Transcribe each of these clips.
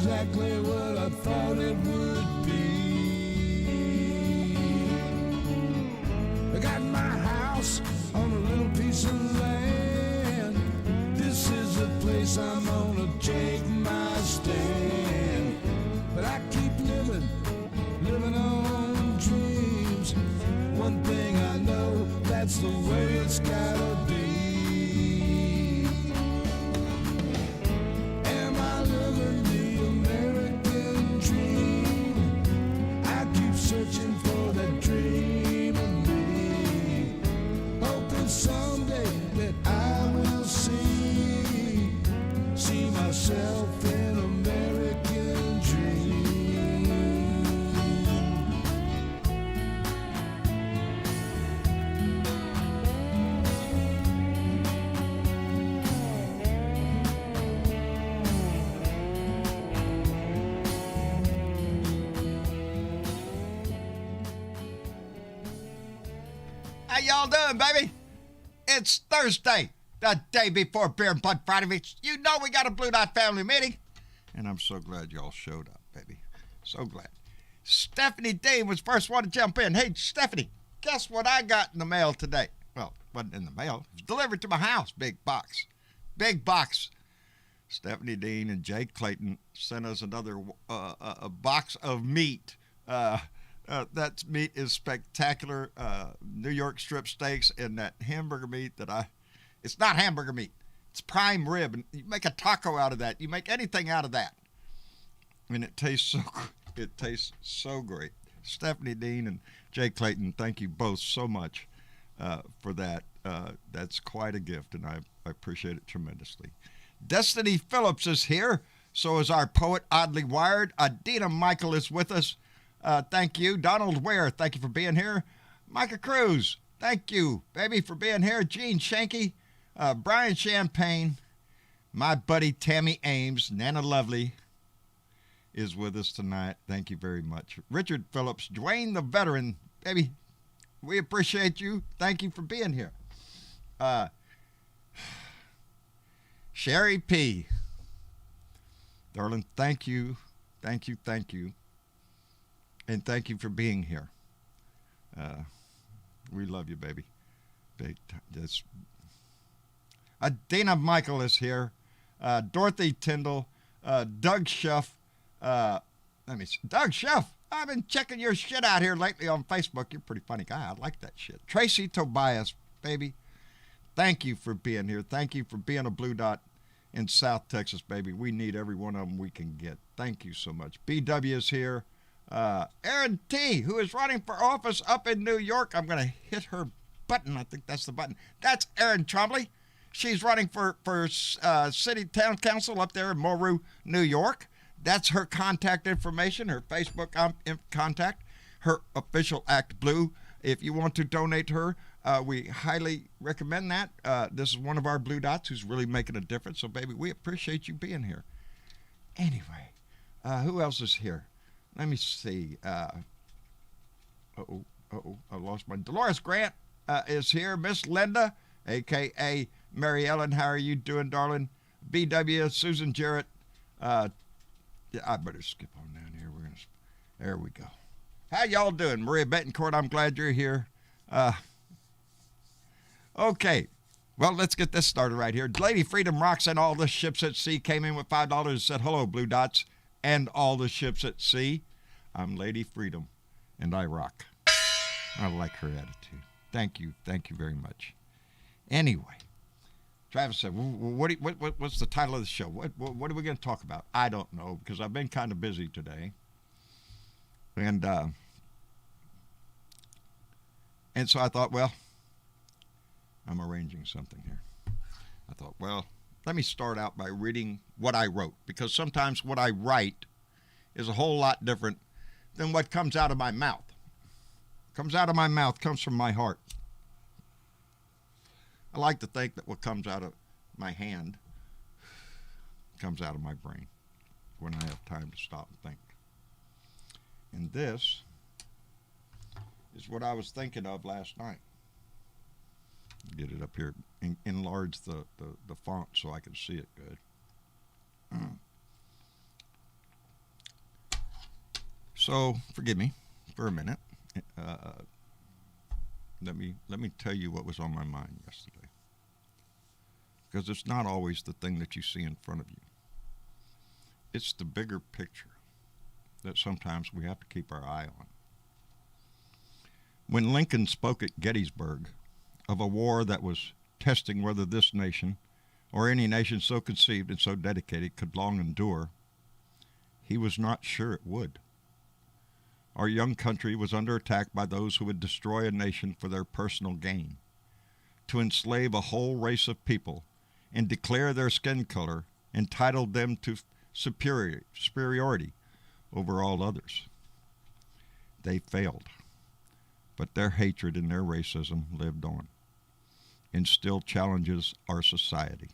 exactly what I thought it would be. I got my house on a little piece of land. This is the place I'm gonna take my stand. But I keep living on dreams. One thing I know, that's the way it's gotta be. Am I living the American dream? I keep searching for that dream of me, hoping someday that I will see myself in American dream. How y'all doing, baby? It's Thursday, the day before Beer and Blood Friday. You know we got a Blue Dot family meeting. And I'm so glad y'all showed up, baby. So glad. Stephanie Dean was first one to jump in. Hey, Stephanie, guess what I got in the mail today? Well, it wasn't in the mail. It was delivered to my house. Big box. Big box. Stephanie Dean and Jake Clayton sent us another a box of meat. That meat is spectacular. New York strip steaks and that hamburger meat it's not hamburger meat. It's prime rib. And you make a taco out of that. You make anything out of that. And it tastes so great. Stephanie Dean and Jake Clayton, thank you both so much for that. That's quite a gift, and I appreciate it tremendously. Destiny Phillips is here. So is our poet, Oddly Wired. Adina Michael is with us. Thank you. Donald Ware, thank you for being here. Micah Cruz, thank you, baby, for being here. Gene Shanky, Brian Champagne, my buddy Tammy Ames, Nana Lovely is with us tonight. Thank you very much. Richard Phillips, Dwayne the Veteran, baby, we appreciate you. Thank you for being here. Sherry P. Darling, thank you. Thank you. Thank you. And thank you for being here. We love you, baby. Dana Michael is here. Dorothy Tyndall. Doug Schuff. Doug Schuff. I've been checking your shit out here lately on Facebook. You're a pretty funny guy. I like that shit. Tracy Tobias, baby. Thank you for being here. Thank you for being a Blue Dot in South Texas, baby. We need every one of them we can get. Thank you so much. BW is here. Erin T., who is running for office up in New York. I'm going to hit her button. I think that's the button. That's Erin Trombley. She's running for city town council up there in Moru, New York. That's her contact information, her Facebook contact, her official Act Blue. If you want to donate to her, we highly recommend that. This is one of our Blue Dots who's really making a difference. So, baby, we appreciate you being here. Anyway, who else is here? Let me see. I lost my... Dolores Grant is here. Miss Linda, a.k.a. Mary Ellen. How are you doing, darling? BW, Susan Jarrett. I better skip on down here. There we go. How y'all doing? Maria Betancourt, I'm glad you're here. Okay. Well, let's get this started right here. Lady Freedom Rocks and All the Ships at Sea came in with $5 and said, hello, Blue Dots and all the ships at sea. I'm Lady Freedom, and I rock. I like her attitude. Thank you. Thank you very much. Anyway, Travis said, what's the title of the show? What are we going to talk about? I don't know, because I've been kind of busy today. And so I thought, well, I'm arranging something here. I thought, well, let me start out by reading what I wrote, because sometimes what I write is a whole lot different than what comes out of my mouth. Comes out of my mouth comes from my heart. I like to think that what comes out of my hand comes out of my brain when I have time to stop and think. And this is what I was thinking of last night. Get it up here. Enlarge the font so I can see it good. So forgive me for a minute. Let me tell you what was on my mind yesterday, because it's not always the thing that you see in front of you. It's the bigger picture that sometimes we have to keep our eye on. When Lincoln spoke at Gettysburg of a war that was testing whether this nation, or any nation so conceived and so dedicated, could long endure, he was not sure it would. Our young country was under attack by those who would destroy a nation for their personal gain, to enslave a whole race of people and declare their skin color entitled them to superiority over all others. They failed, but their hatred and their racism lived on and still challenges our society.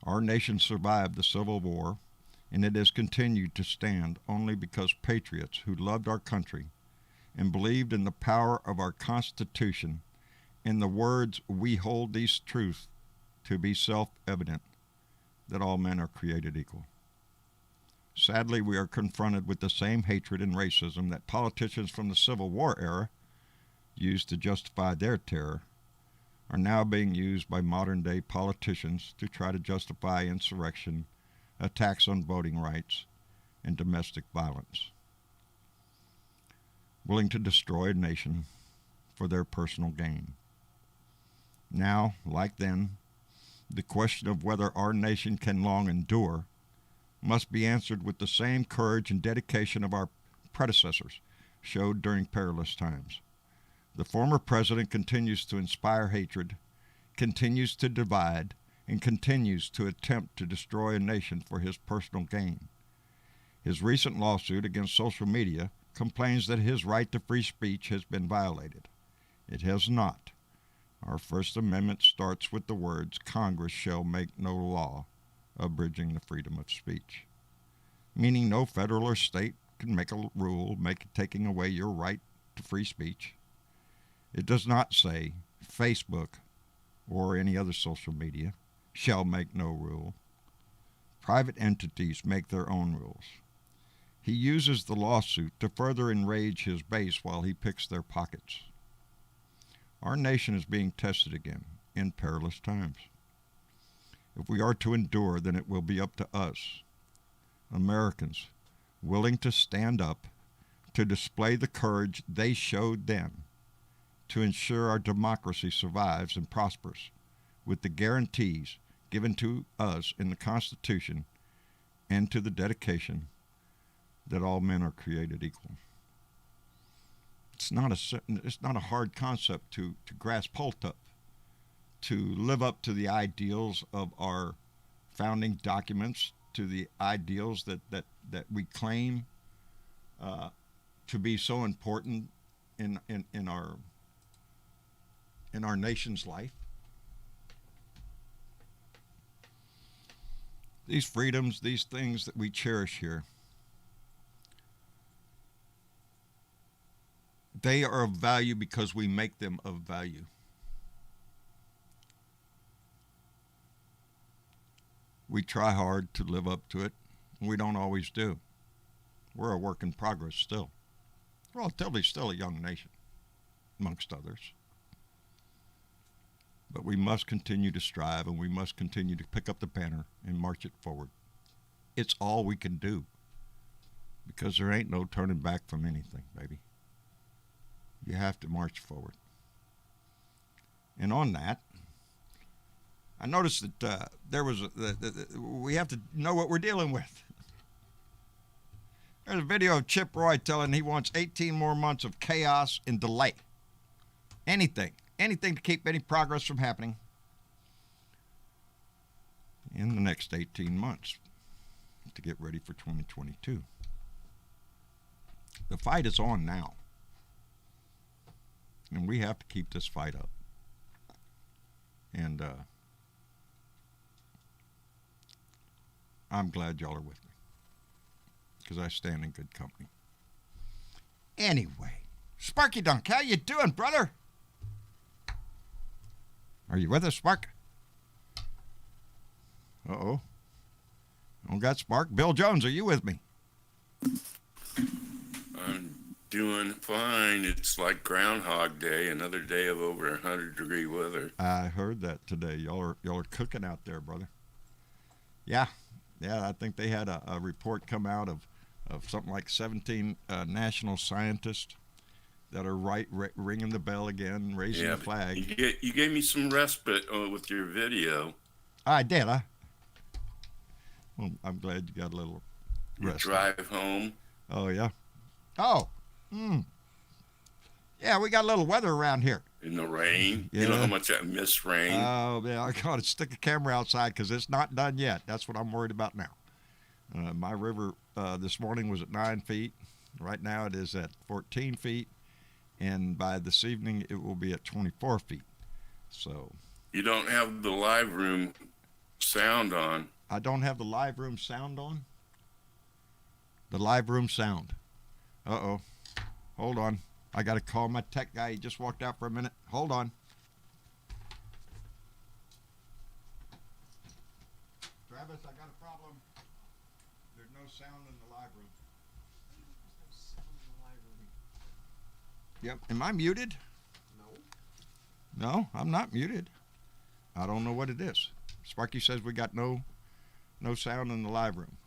Our nation survived the Civil War, and it has continued to stand only because patriots who loved our country and believed in the power of our Constitution and the words, "We hold these truths to be self-evident, that all men are created equal." Sadly, we are confronted with the same hatred and racism that politicians from the Civil War era used to justify their terror are now being used by modern-day politicians to try to justify insurrection, attacks on voting rights, and domestic violence, willing to destroy a nation for their personal gain. Now, like then, the question of whether our nation can long endure must be answered with the same courage and dedication of our predecessors showed during perilous times. The former president continues to inspire hatred, continues to divide, and continues to attempt to destroy a nation for his personal gain. His recent lawsuit against social media complains that his right to free speech has been violated. It has not. Our First Amendment starts with the words, "Congress shall make no law abridging the freedom of speech," meaning no federal or state can make a rule taking away your right to free speech. It does not say Facebook or any other social media shall make no rule. Private entities make their own rules. He uses the lawsuit to further enrage his base while he picks their pockets. Our nation is being tested again in perilous times. If we are to endure, then it will be up to us, Americans, willing to stand up, to display the courage they showed then, to ensure our democracy survives and prospers with the guarantees given to us in the Constitution and to the dedication that all men are created equal. It's not a hard concept to grasp hold of, to live up to the ideals of our founding documents, to the ideals that we claim to be so important in our nation's life. These freedoms, these things that we cherish here, they are of value because we make them of value. We try hard to live up to it, and we don't always do. We're a work in progress still. We're relatively still a young nation, amongst others. But we must continue to strive, and we must continue to pick up the banner and march it forward. It's all we can do, because there ain't no turning back from anything, baby. You have to march forward. And on that, I noticed that we have to know what we're dealing with. There's a video of Chip Roy telling he wants 18 more months of chaos and delay. Anything to keep any progress from happening in the next 18 months to get ready for 2022. The fight is on now, and we have to keep this fight up. And I'm glad y'all are with me, because I stand in good company. Anyway, Sparky Dunk, how you doing, brother? Are you with us, Spark? I don't got Spark. Bill Jones, are you with me? Doing fine. It's like Groundhog Day, another day of over 100-degree weather. I heard that today. Y'all are cooking out there, brother. Yeah. I think they had a report come out of something like 17 national scientists that are ringing the bell again, raising the flag. You gave me some respite with your video. I did, huh? Well, I'm glad you got a little rest. Drive home. Oh, yeah. Oh. Yeah, we got a little weather around here. In the rain. Yeah. You know how much I miss rain. Oh, yeah, I got to stick a camera outside because it's not done yet. That's what I'm worried about now. My river this morning was at 9 feet. Right now it is at 14 feet. And by this evening, it will be at 24 feet. So. You don't have the live room sound on. I don't have the live room sound on? The live room sound. Uh-oh. Hold on. I got to call my tech guy. He just walked out for a minute. Hold on. Travis, I got a problem. There's no sound in the live room. Yep. Am I muted? No. No, I'm not muted. I don't know what it is. Sparky says we got no sound in the live room.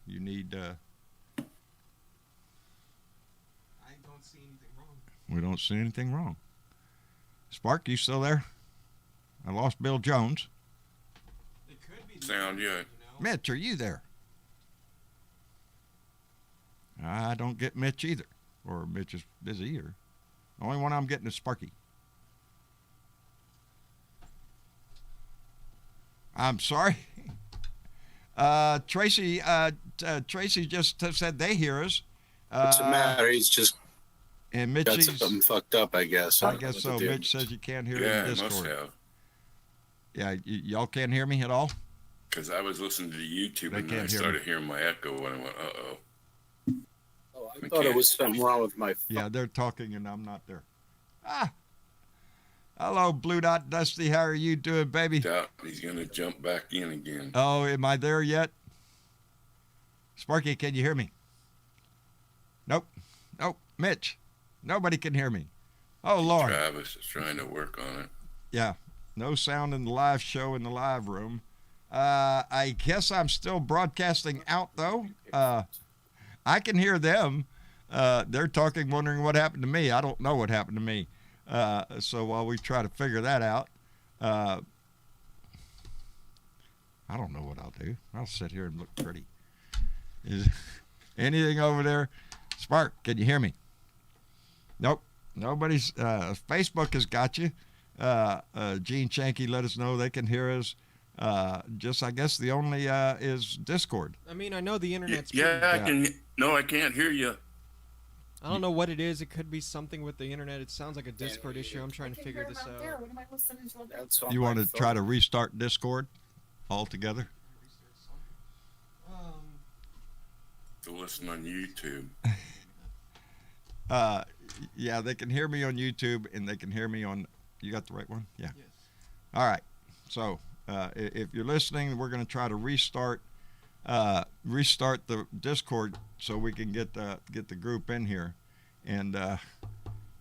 You need I don't see anything wrong. We don't see anything wrong. Spark, you still there? I lost Bill Jones. It could be Sound, yeah. You know? Mitch, are you there? I don't get Mitch either. Or Mitch is busy either. The only one I'm getting is Sparky. I'm sorry. Tracy just said they hear us. What's the matter? He's just And got Mitchie's, something fucked up, I guess. I guess so. Mitch says you can't hear Yeah, in it must Discord. have. Yeah, y'all can't hear me at all? Because I was listening to YouTube They and then I can't hear started hearing my echo and I went, uh-oh. Oh, I thought it was something wrong with my phone. Yeah, they're talking and I'm not there. Hello, Blue Dot Dusty. How are you doing, baby? Doubt he's going to jump back in again. Oh, am I there yet? Sparky, can you hear me? Nope. Mitch, nobody can hear me. Oh, Lord. Travis is trying to work on it. Yeah, no sound in the live show in the live room. I guess I'm still broadcasting out, though. I can hear them. They're talking, wondering what happened to me. I don't know what happened to me. So while we try to figure that out, I don't know what I'll do. I'll sit here and look pretty. Is anything over there? Spark, can you hear me? Nope. Nobody's. Facebook has got you. Gene Shanky let us know they can hear us. I guess the only is Discord. I mean, I know the internet's Yeah, I can't hear you. I don't know what it is. It could be something with the internet. It sounds like a Discord issue. I'm trying to figure this out. What am I listening to? That's on You my want to phone. try to restart Discord altogether? To listen on YouTube. Yeah, they can hear me on YouTube and they can hear me on. You got the right one? Yeah. Yes. All right. So if you're listening, we're going to try to restart the Discord so we can get the group in here. And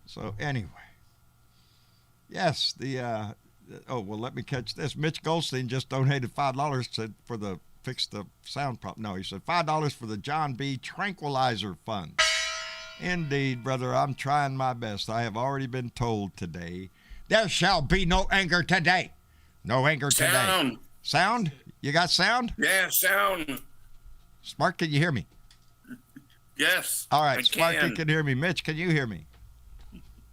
so anyway, yes, let me catch this. Mitch Goldstein just donated $5 for the fix the sound problem. No, he said $5 for the John B. Tranquilizer Fund. Indeed, brother, I'm trying my best. I have already been told today, there shall be no anger today. No anger today. Sound. Sound? You got sound? Yeah, sound. Spark, can you hear me? Yes. All right, I Sparky can hear me. Mitch, can you hear me?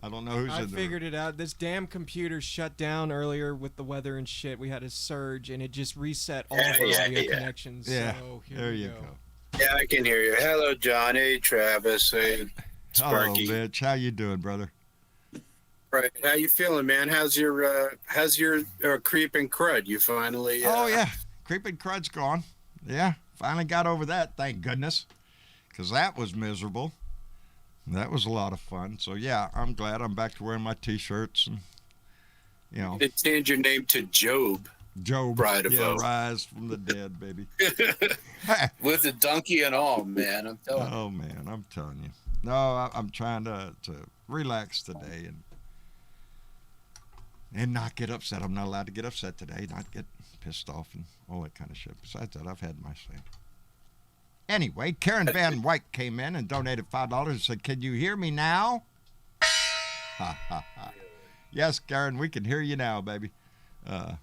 I don't know who's I in there. figured it out. This damn computer shut down earlier with the weather and shit. We had a surge and it just reset all of our audio connections. Yeah, So here there we you go. go. Yeah, I can hear you. Hello, John. Hey, Travis. Hey, Hello, Sparky. Mitch. How you doing, brother? Right. How you feeling, man? How's your creeping crud? You finally? Oh, yeah. Creeping crud's gone. Yeah, finally got over that, thank goodness, because that was miserable. That was a lot of fun. So, yeah, I'm glad I'm back to wearing my T-shirts and, you know. It changed your name to Job. Job, Bride of yeah, Hope. rise from the dead, baby. With a donkey and all, man. I'm telling you. Oh, man, I'm telling you. No, I'm trying to relax today and not get upset. I'm not allowed to get upset today, not get pissed off and all that kind of shit. Besides that, I've had my say. Anyway, Karen Van Wyk came in and donated $5 and said, "Can you hear me now?" Ha, ha, ha. Yes, Karen, we can hear you now, baby. I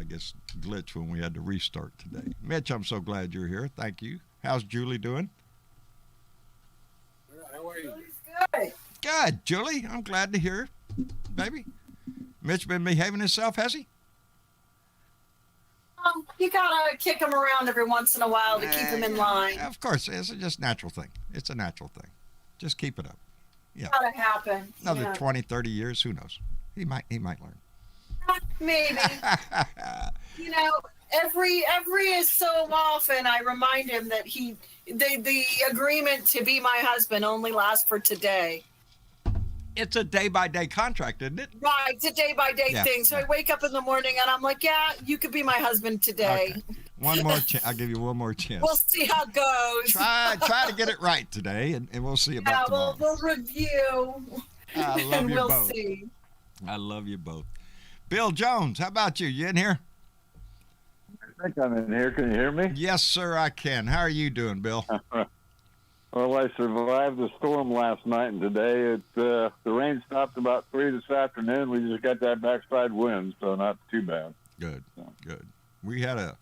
guess glitch when we had to restart today. Mitch, I'm so glad you're here. Thank you. How's Julie doing? How are you? Good. Good, Julie. I'm glad to hear, baby. Mitch been behaving himself, has he? You gotta kick him around every once in a while to keep him in line. Of course, it's just a natural thing. It's a natural thing. Just keep it up. Yeah. Gotta happen. Another Yeah. 20, 30 years, who knows? He might learn. Maybe. You know, every so often I remind him that the agreement to be my husband only lasts for today. It's a day-by-day contract, isn't it? Right, it's a day-by-day Yeah. thing. So I wake up in the morning and I'm like, yeah, you could be my husband today. Okay. One more chance. I'll give you one more chance. We'll see how it goes. Try to get it right today, and we'll see Yeah, about tomorrow. we'll review. I love And you we'll both. see. I love you both. Bill Jones, how about you? You in here? I think I'm in here. Can you hear me? Yes, sir, I can. How are you doing, Bill? Well, I survived the storm last night, and today the rain stopped about 3 this afternoon. We just got that backside wind, so not too bad. Good, good. We had a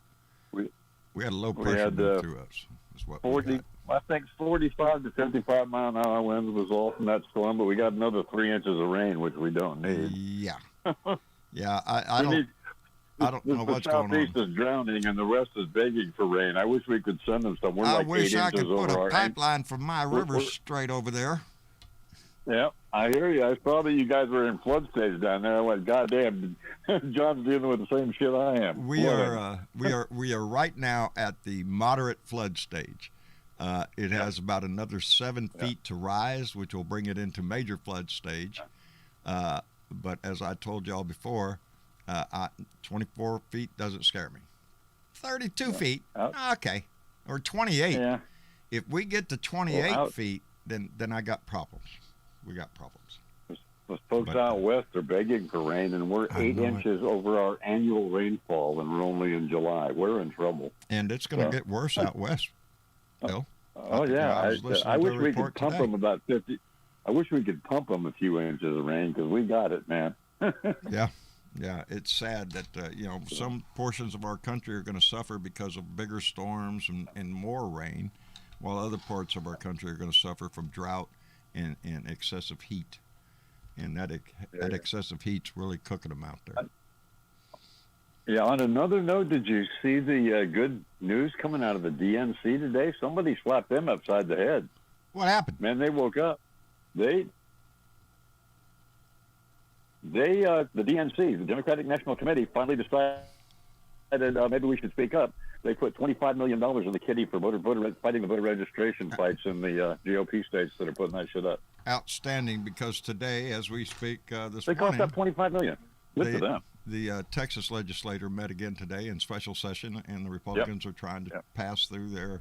We- low we pressure had, move through us. Is what we 40, got. I think 45 to 55 mile an hour winds was all from that storm, but we got another 3 inches of rain, which we don't need. Yeah, yeah. I We don't. need- I don't know the what's going southeast on. is drowning, and the rest is begging for rain. I wish we could send them some. We're I like wish 8 I inches could put over a our pipeline from my river we're- straight over there. Yeah, I hear you. I saw that you guys were in flood stage down there. I went, God damn, John's dealing with the same shit I am. We Whatever. we are right now at the moderate flood stage. It has about another 7 feet to rise, which will bring it into major flood stage. But as I told y'all before, 24 feet doesn't scare me. 32 feet, okay, or 28. Yeah. If we get to 28 Well, feet, then I got problems. We got problems. The folks But- out west are begging for rain, and we're I 8 know it. inches over our annual rainfall, and we're only in July. We're in trouble. And it's going to Yeah. get worse out west, Bill. Oh think yeah, I was listening I to wish a we report could pump today. them about 50. I wish we could pump them a few inches of rain because we got it, man. Yeah, it's sad that some portions of our country are going to suffer because of bigger storms and more rain, while other parts of our country are going to suffer from drought and excessive heat. And that excessive heat's really cooking them out there. Yeah. On another note, did you see the good news coming out of the DNC today? Somebody slapped them upside the head. What happened? Man, they woke up. The DNC, the Democratic National Committee, finally decided maybe we should speak up. They put $25 million in the kitty for fighting the voter registration fights in the GOP states that are putting that shit up. Outstanding, because today, as we speak this They cost morning, up $25 million. Good for them. the Texas legislature met again today in special session, and the Republicans are trying to pass through their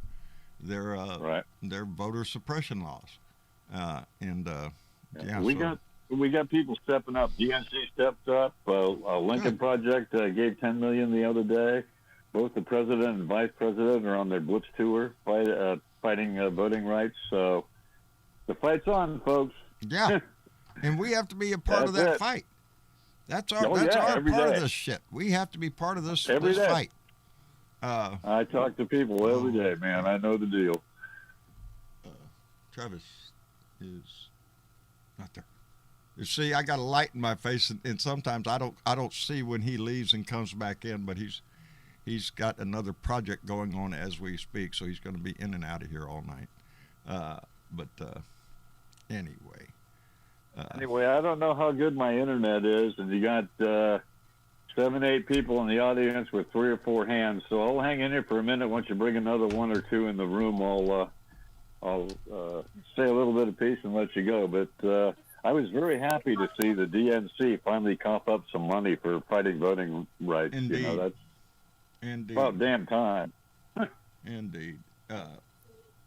voter suppression laws. We got people stepping up. DNC stepped up. Lincoln Project gave $10 million the other day. Both the president and vice president are on their blitz tour fighting voting rights. So the fight's on, folks. Yeah, and we have to be a part of That's that it. fight. That's Oh, our yeah, every part day. of this shit. We have to be part of this Every day. fight. I talk to people every day, man. I know the deal. Travis is not there. You see, I got a light in my face, and sometimes I don't see when he leaves and comes back in. But he's got another project going on as we speak, so he's going to be in and out of here all night. Anyway. Anyway, I don't know how good my internet is, and you got 7, 8 people in the audience with 3 or 4 hands. So I'll hang in here for a minute. Once you bring another 1 or 2 in the room, I'll say a little bit of peace and let you go. But I was very happy to see the DNC finally cough up some money for fighting voting rights. Indeed. That's Indeed. about damn time. Indeed.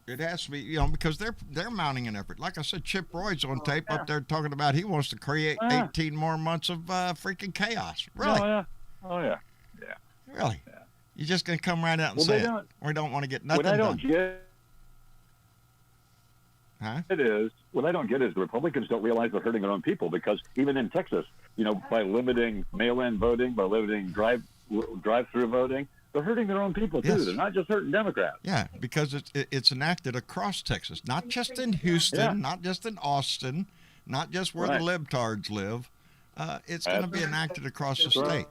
It has to be, because they're mounting an effort. Like I said, Chip Roy's on tape up there talking about he wants to create 18 more months of freaking chaos. Really? Oh yeah. Really? Yeah. You're just gonna come right out and say it. We don't want to get nothing What I done. don't get what I don't get is the Republicans don't realize they're hurting their own people, because even in Texas, by limiting mail-in voting, by limiting drive-through voting, they're hurting their own people too. Yes. They're not just hurting Democrats. Yeah, because it's enacted across Texas, not just in Houston, not just in Austin, not just where the libtards live. It's going to be enacted across the state.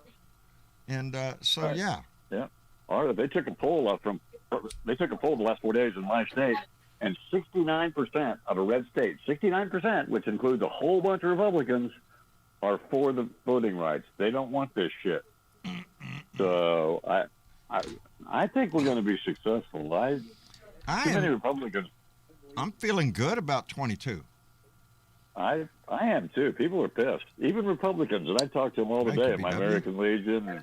And yeah. Yeah. All right. They took a poll the last 4 days in my state, and 69% of a red state, 69%, which includes a whole bunch of Republicans, are for the voting rights. They don't want this shit. So I think we're going to be successful. Too many Republicans. I'm feeling good about 22. I am too. People are pissed. Even Republicans, and I talk to them all the day at my American Legion.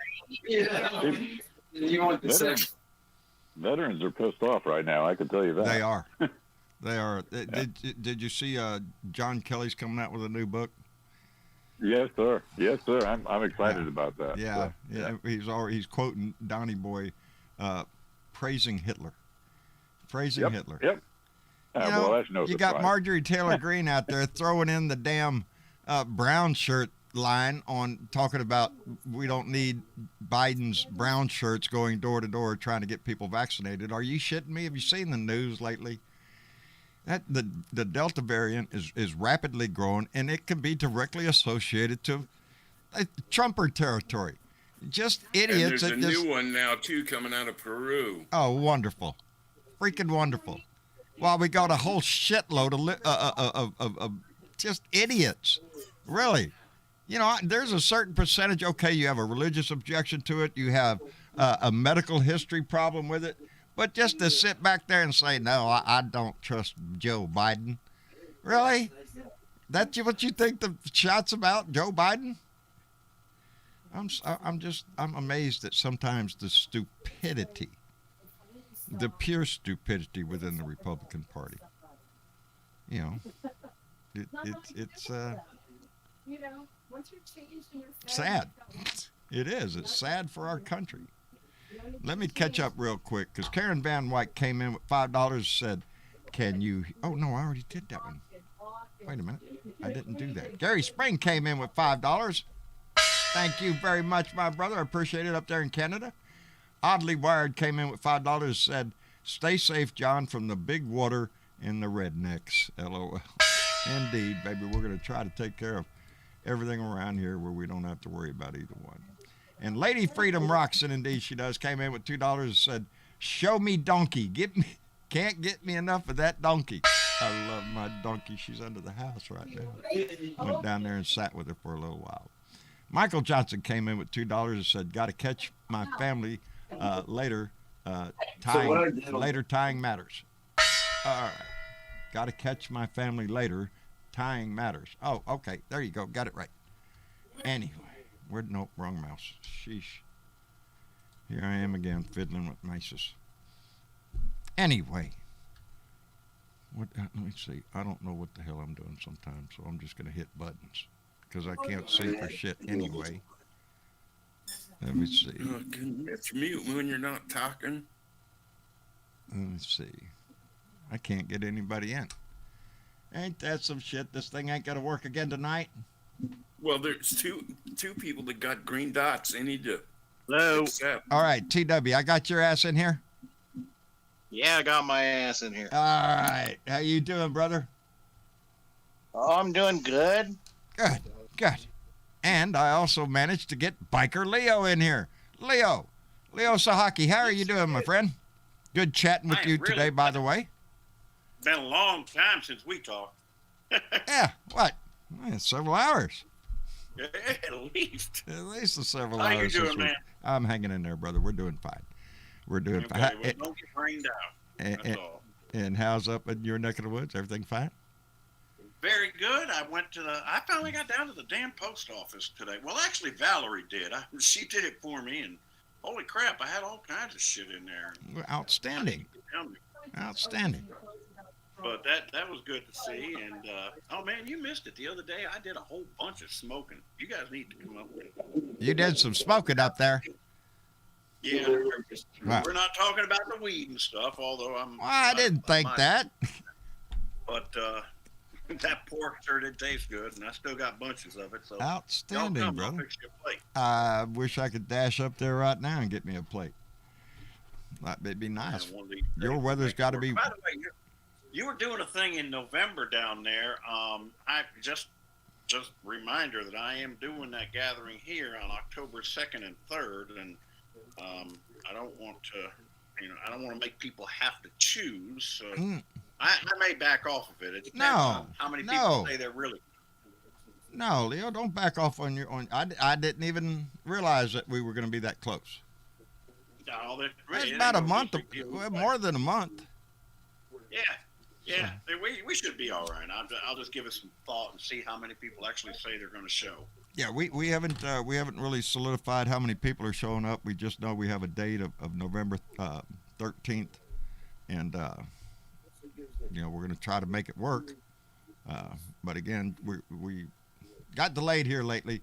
You want the veterans are pissed off right now. I can tell you that. They are. They are. Did you see John Kelly's coming out with a new book? Yes, sir. Yes, sir. I'm excited about that. Yeah. He's quoting Donnie Boy, praising Hitler. Hitler. Yep. Well, that's no you surprise. got Marjorie Taylor Greene out there throwing in the damn brown shirt line on talking about we don't need Biden's brown shirts going door to door trying to get people vaccinated. Are you shitting me? Have you seen the news lately? That the Delta variant is rapidly growing, and it can be directly associated to Trumper territory. Just idiots. And there's a new one now too coming out of Peru. Oh, wonderful, freaking wonderful! While we got a whole shitload of just idiots, really. There's a certain percentage. Okay, you have a religious objection to it. You have a medical history problem with it. But just to sit back there and say, no, I don't trust Joe Biden. Really? That's what you think the shot's about, Joe Biden? I'm amazed at sometimes the stupidity, the pure stupidity within the Republican Party. It's sad. It is. It's sad for our country. Let me catch up real quick, because Karen Van Wyck came in with $5, said, can you... Oh, no, I already did that one. Wait a minute. I didn't do that. Gary Spring came in with $5. Thank you very much, my brother. I appreciate it up there in Canada. Oddly Wired came in with $5, said, stay safe, John, from the big water and the rednecks. LOL. Indeed, baby. We're going to try to take care of everything around here where we don't have to worry about either one. And Lady Freedom rocks, and indeed she does, came in with $2 and said, show me donkey. Can't get me enough of that donkey. I love my donkey. She's under the house right now. Went down there and sat with her for a little while. Michael Johnson came in with $2 and said, got to catch my family later. Later tying matters. All right. Got to catch my family later. Tying matters. Oh, okay. There you go. Got it right. Anyway. Nope, wrong mouse. Sheesh. Here I am again, fiddling with mices. Anyway. Let me see. I don't know what the hell I'm doing sometimes, so I'm just going to hit buttons. Because I can't see for shit anyway. Let me see. It's mute when you're not talking. Let me see. I can't get anybody in. Ain't that some shit? This thing ain't going to work again tonight? Well, there's two people that got green dots. They need to accept. All right, TW, I got your ass in here. Yeah, I got my ass in here. All right, how you doing, brother? Oh, I'm doing good. Good. And I also managed to get Biker Leo in here. Leo Sahaki, how are you doing, my friend? Good chatting with you today, by the way. Been a long time since we talked. Yeah, what? Several hours. At least several hours. hours. How you doing, man? I'm hanging in there, brother. We're doing fine. We're doing fine. Well, don't get brained out. That's all. And how's up in your neck of the woods? Everything fine? Very good. I finally got down to the damn post office today. Well, actually, Valerie did. She did it for me, and holy crap, I had all kinds of shit in there. Outstanding. Outstanding. But that was good to see. And oh man, you missed it the other day. I did a whole bunch of smoking. You guys need to come up with it. You did some smoking up there. Yeah, Wow. we're not talking about the weed and stuff. Although I didn't think that. But that pork sure did taste good, and I still got bunches of it. So Outstanding, y'all come, brother. I'll fix you a plate. I wish I could dash up there right now and get me a plate. That'd be nice. One of these Your days. weather's got to be. By the way, you were doing a thing in November down there. I just reminder that I am doing that gathering here on October 2nd and 3rd, and I don't want to make people have to choose. So I may back off of it. It depends on how many people say they're really. No, Leo, don't back off on your own. I didn't even realize that we were going to be that close. No, It's about a month, more than a month. Yeah. We should be all right. I'll just give it some thought and see how many people actually say they're going to show. Yeah, we haven't really solidified how many people are showing up. We just know we have a date of November 13th, and we're going to try to make it work. But again, we got delayed here lately,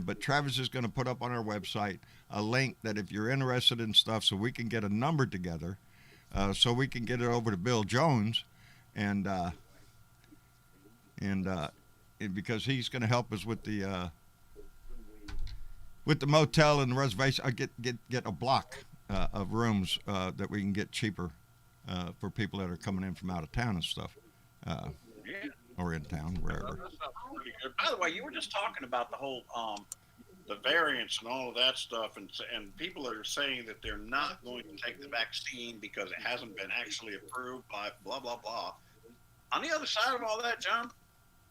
but Travis is going to put up on our website a link that if you're interested in stuff, so we can get a number together, so we can get it over to Bill Jones, and because he's going to help us with the motel and the reservation, get a block of rooms that we can get cheaper for people that are coming in from out of town and stuff, or in town, wherever. By the way, you were just talking about the whole the variants and all of that stuff, and people are saying that they're not going to take the vaccine because it hasn't been actually approved by blah blah blah. On the other side of all that, John,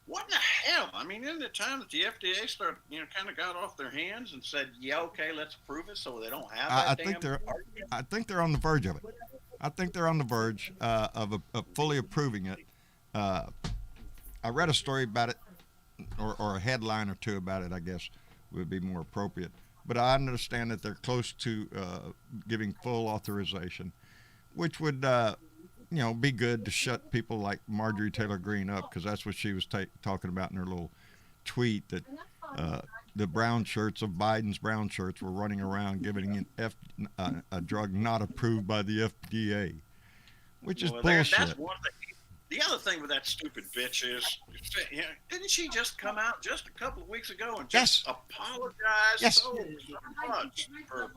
what in the hell? I mean, in the time that the FDA started, kind of got off their hands and said, "Yeah, okay, let's approve it," so they don't have that I think they're on the verge of it. I think they're on the verge of fully approving it. I read a story about it, or a headline or two about it, I guess would be more appropriate. But I understand that they're close to giving full authorization, which would, be good to shut people like Marjorie Taylor Greene up, because that's what she was talking about in her little tweet, that the brown shirts of Biden's brown shirts were running around giving a drug not approved by the FDA, which is bullshit. That's one thing. The other thing with that stupid bitch is, didn't she just come out just a couple of weeks ago and just apologize so much for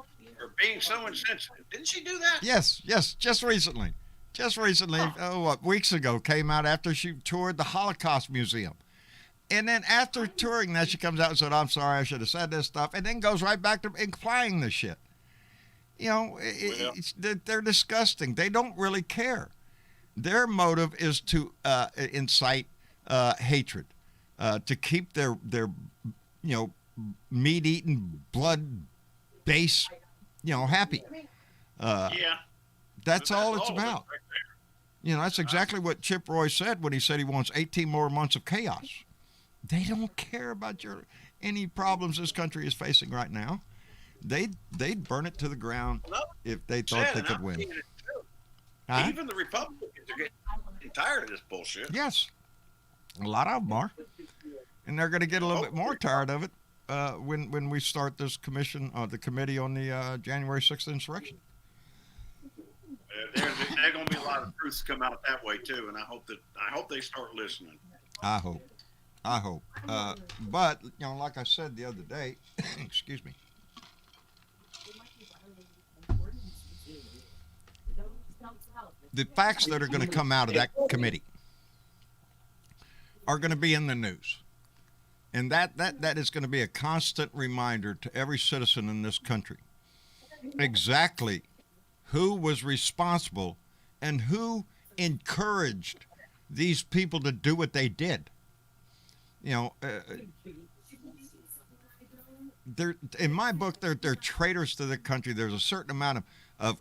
being so insensitive? Didn't she do that? Yes, just recently. Weeks ago, came out after she toured the Holocaust Museum. And then after touring that, she comes out and said, "I'm sorry, I should have said this stuff," and then goes right back to implying this shit. They're disgusting. They don't really care. Their motive is to incite hatred, to keep their meat-eating, blood-based, happy. That's all it's about. That's exactly what Chip Roy said when he said he wants 18 more months of chaos. They don't care about any problems this country is facing right now. They'd burn it to the ground if they thought they could win. Even the Republicans are getting tired of this bullshit. Yes, a lot of them are, and they're going to get a little bit more tired of it when we start this the committee on the January 6th insurrection. There's going to be a lot of truths come out that way too, and I hope they start listening. I hope. But like I said the other day, excuse me. The facts that are going to come out of that committee are going to be in the news. And that is going to be a constant reminder to every citizen in this country exactly who was responsible and who encouraged these people to do what they did. They're, in my book, they're traitors to the country. There's a certain amount of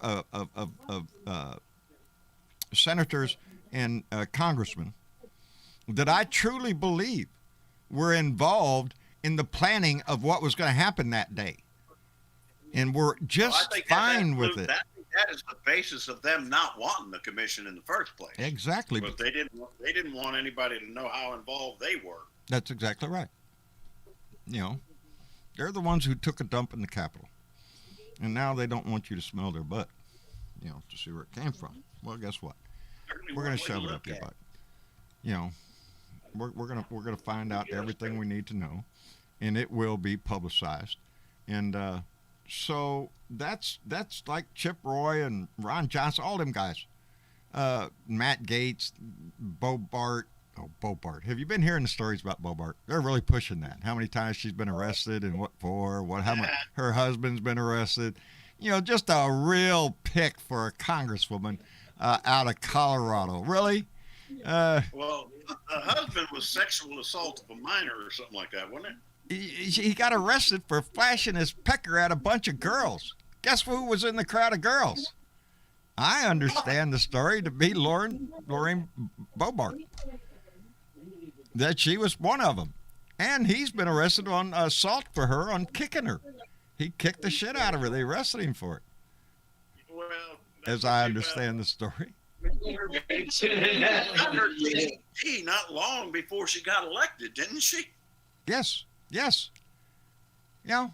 senators and congressmen that I truly believe were involved in the planning of what was going to happen that day, and were just fine with it. That that is the basis of them not wanting the commission in the first place. Exactly. But they didn't want anybody to know how involved they were. That's exactly right. You know, they're the ones who took a dump in the Capitol. And now they don't want you to smell their butt, you know, to see where it came from. Well, guess what? We're going to shove it up your butt. You know, we're gonna find out everything we need to know, and it will be publicized. And so that's like Chip Roy and Ron Johnson, all them guys. Matt Gaetz, Bo Bart. Oh, Bo Bart. Have you been hearing the stories about Bo Bart? They're really pushing that. How many times she's been arrested and what for? How much her husband's been arrested. You know, just a real pick for a congresswoman out of Colorado. Really? Well, the husband was sexual assault of a minor or something like that, wasn't it? He got arrested for flashing his pecker at a bunch of girls. Guess who was in the crowd of girls? I understand the story to be Lorraine Bobart. That she was one of them. And he's been arrested on assault for her on kicking her. He kicked the shit out of her. They arrested him for it. Well, as I understand the story. Not long before she got elected, didn't she? Yes. You know,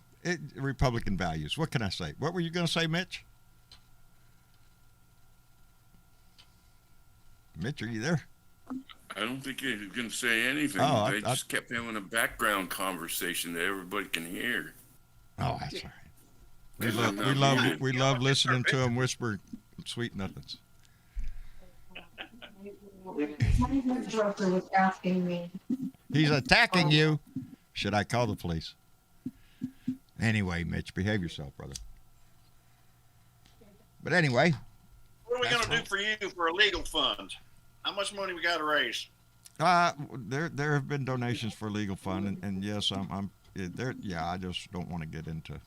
Republican values. What can I say? What were you going to say, Mitch? Mitch, are you there? I don't think he was going to say anything. Oh, they just kept having a background conversation that everybody can hear. Oh, that's all right. We love listening to him whisper sweet nothings. Was asking me. He's attacking you. Should I call the police? Anyway, Mitch, behave yourself, brother. But anyway. What are we going to do for you for a legal fund? How much money we got to raise? There have been donations for legal fund, and yes, I'm there. Yeah, I just don't want to get into.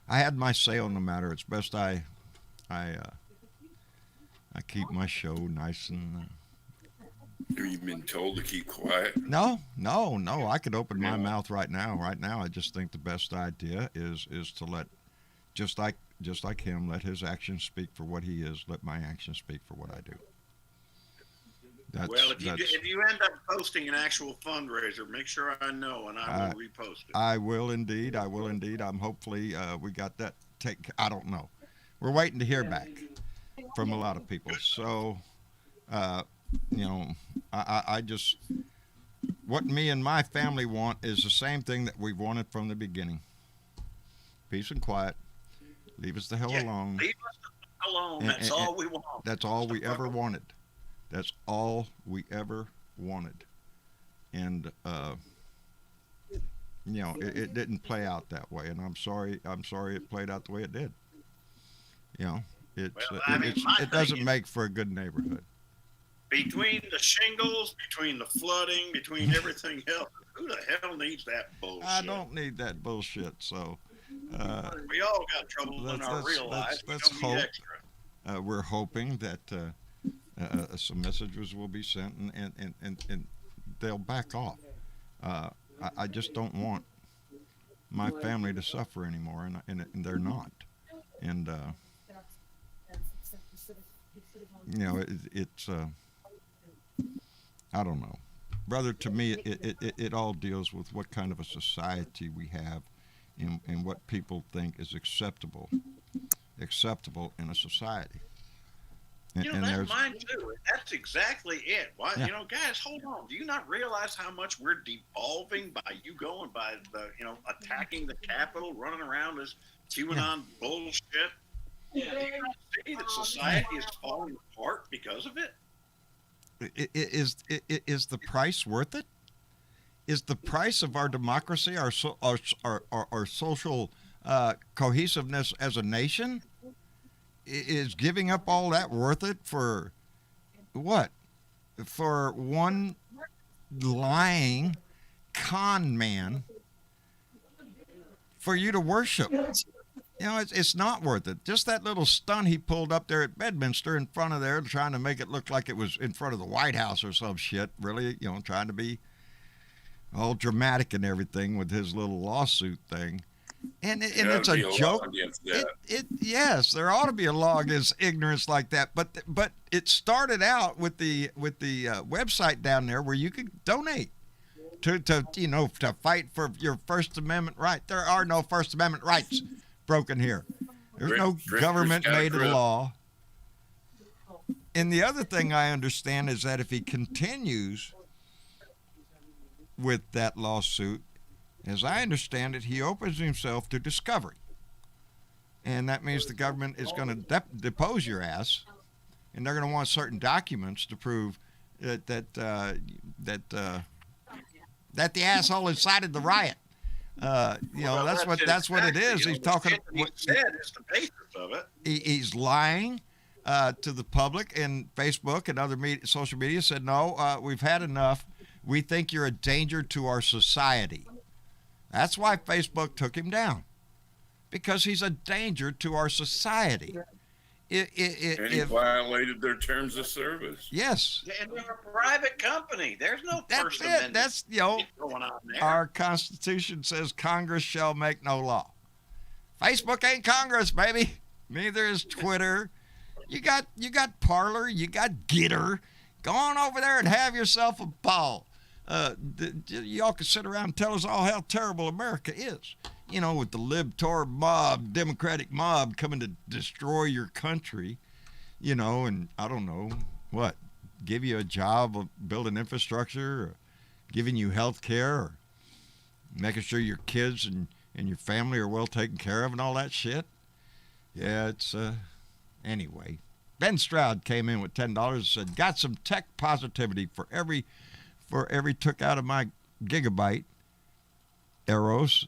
I had my say on the matter. It's best I keep my show nice and. Have you been told to keep quiet? No. I could open my mouth right now. Right now, I just think the best idea is to let, just like him, let his actions speak for what he is. Let my actions speak for what I do. If you end up posting an actual fundraiser, make sure I know, and I will repost it. I will indeed. I'm hopefully we got that. I don't know. We're waiting to hear back from a lot of people. So, you know, I just what me and my family want is the same thing that we've wanted from the beginning. Peace and quiet. Leave us the hell alone. Leave us alone. That's all we want. That's all we ever wanted. That's all we ever wanted. And, you know, it didn't play out that way. And I'm sorry it played out the way it did. You know, it doesn't make for a good neighborhood. Between the shingles, between the flooding, between everything else, who the hell needs that bullshit? I don't need that bullshit. So, we all got trouble in our real lives. Let's hope. We're hoping that some messages will be sent and they'll back off. I just don't want my family to suffer anymore, and they're not. And you know, it's I don't know, brother. To me, it all deals with what kind of a society we have, and what people think is acceptable in a society. You know, that's mine too. That's exactly it. Why, you know, guys, hold on. Do you not realize how much we're devolving by you going by the, you know, attacking the Capitol, running around as QAnon bullshit? Do you not see that society is falling apart because of it? Is the price worth it? Is the price of our democracy, our social cohesiveness as a nation? Is giving up all that worth it for what? For one lying con man for you to worship? You know, it's not worth it. Just that little stunt he pulled up there at Bedminster in front of there, trying to make it look like it was in front of the White House or some shit. Really, you know, trying to be all dramatic and everything with his little lawsuit thing. And There it's ought a to be joke. law against that. Yes, there ought to be a law against ignorance like that. But it started out with the website down there where you could donate to fight for your First Amendment right. There are no First Amendment rights broken here. There's no government made law. And the other thing I understand is that if he continues with that lawsuit, as I understand it, he opens himself to discovery. And that means the government is going to depose your ass, and they're going to want certain documents to prove that the asshole incited the riot. That's what it is. He's talking. What he said is the basis of it. He's lying to the public, and Facebook and other social media said, no, we've had enough. We think you're a danger to our society. That's why Facebook took him down, because he's a danger to our society. And he violated their terms of service. Yes. And they're a private company. There's no First Amendment. That's going on there. Our Constitution says Congress shall make no law. Facebook ain't Congress, baby. Neither is Twitter. You got Parler. You got Gitter. Go on over there and have yourself a ball. Y'all can sit around and tell us all how terrible America is. With the libtard mob, Democratic mob coming to destroy your country, and I don't know what, give you a job of building infrastructure, or giving you health care, or making sure your kids and your family are well taken care of and all that shit. Yeah, it's, anyway. Ben Stroud came in with $10 and said, got some tech positivity for every took out of my gigabyte Eros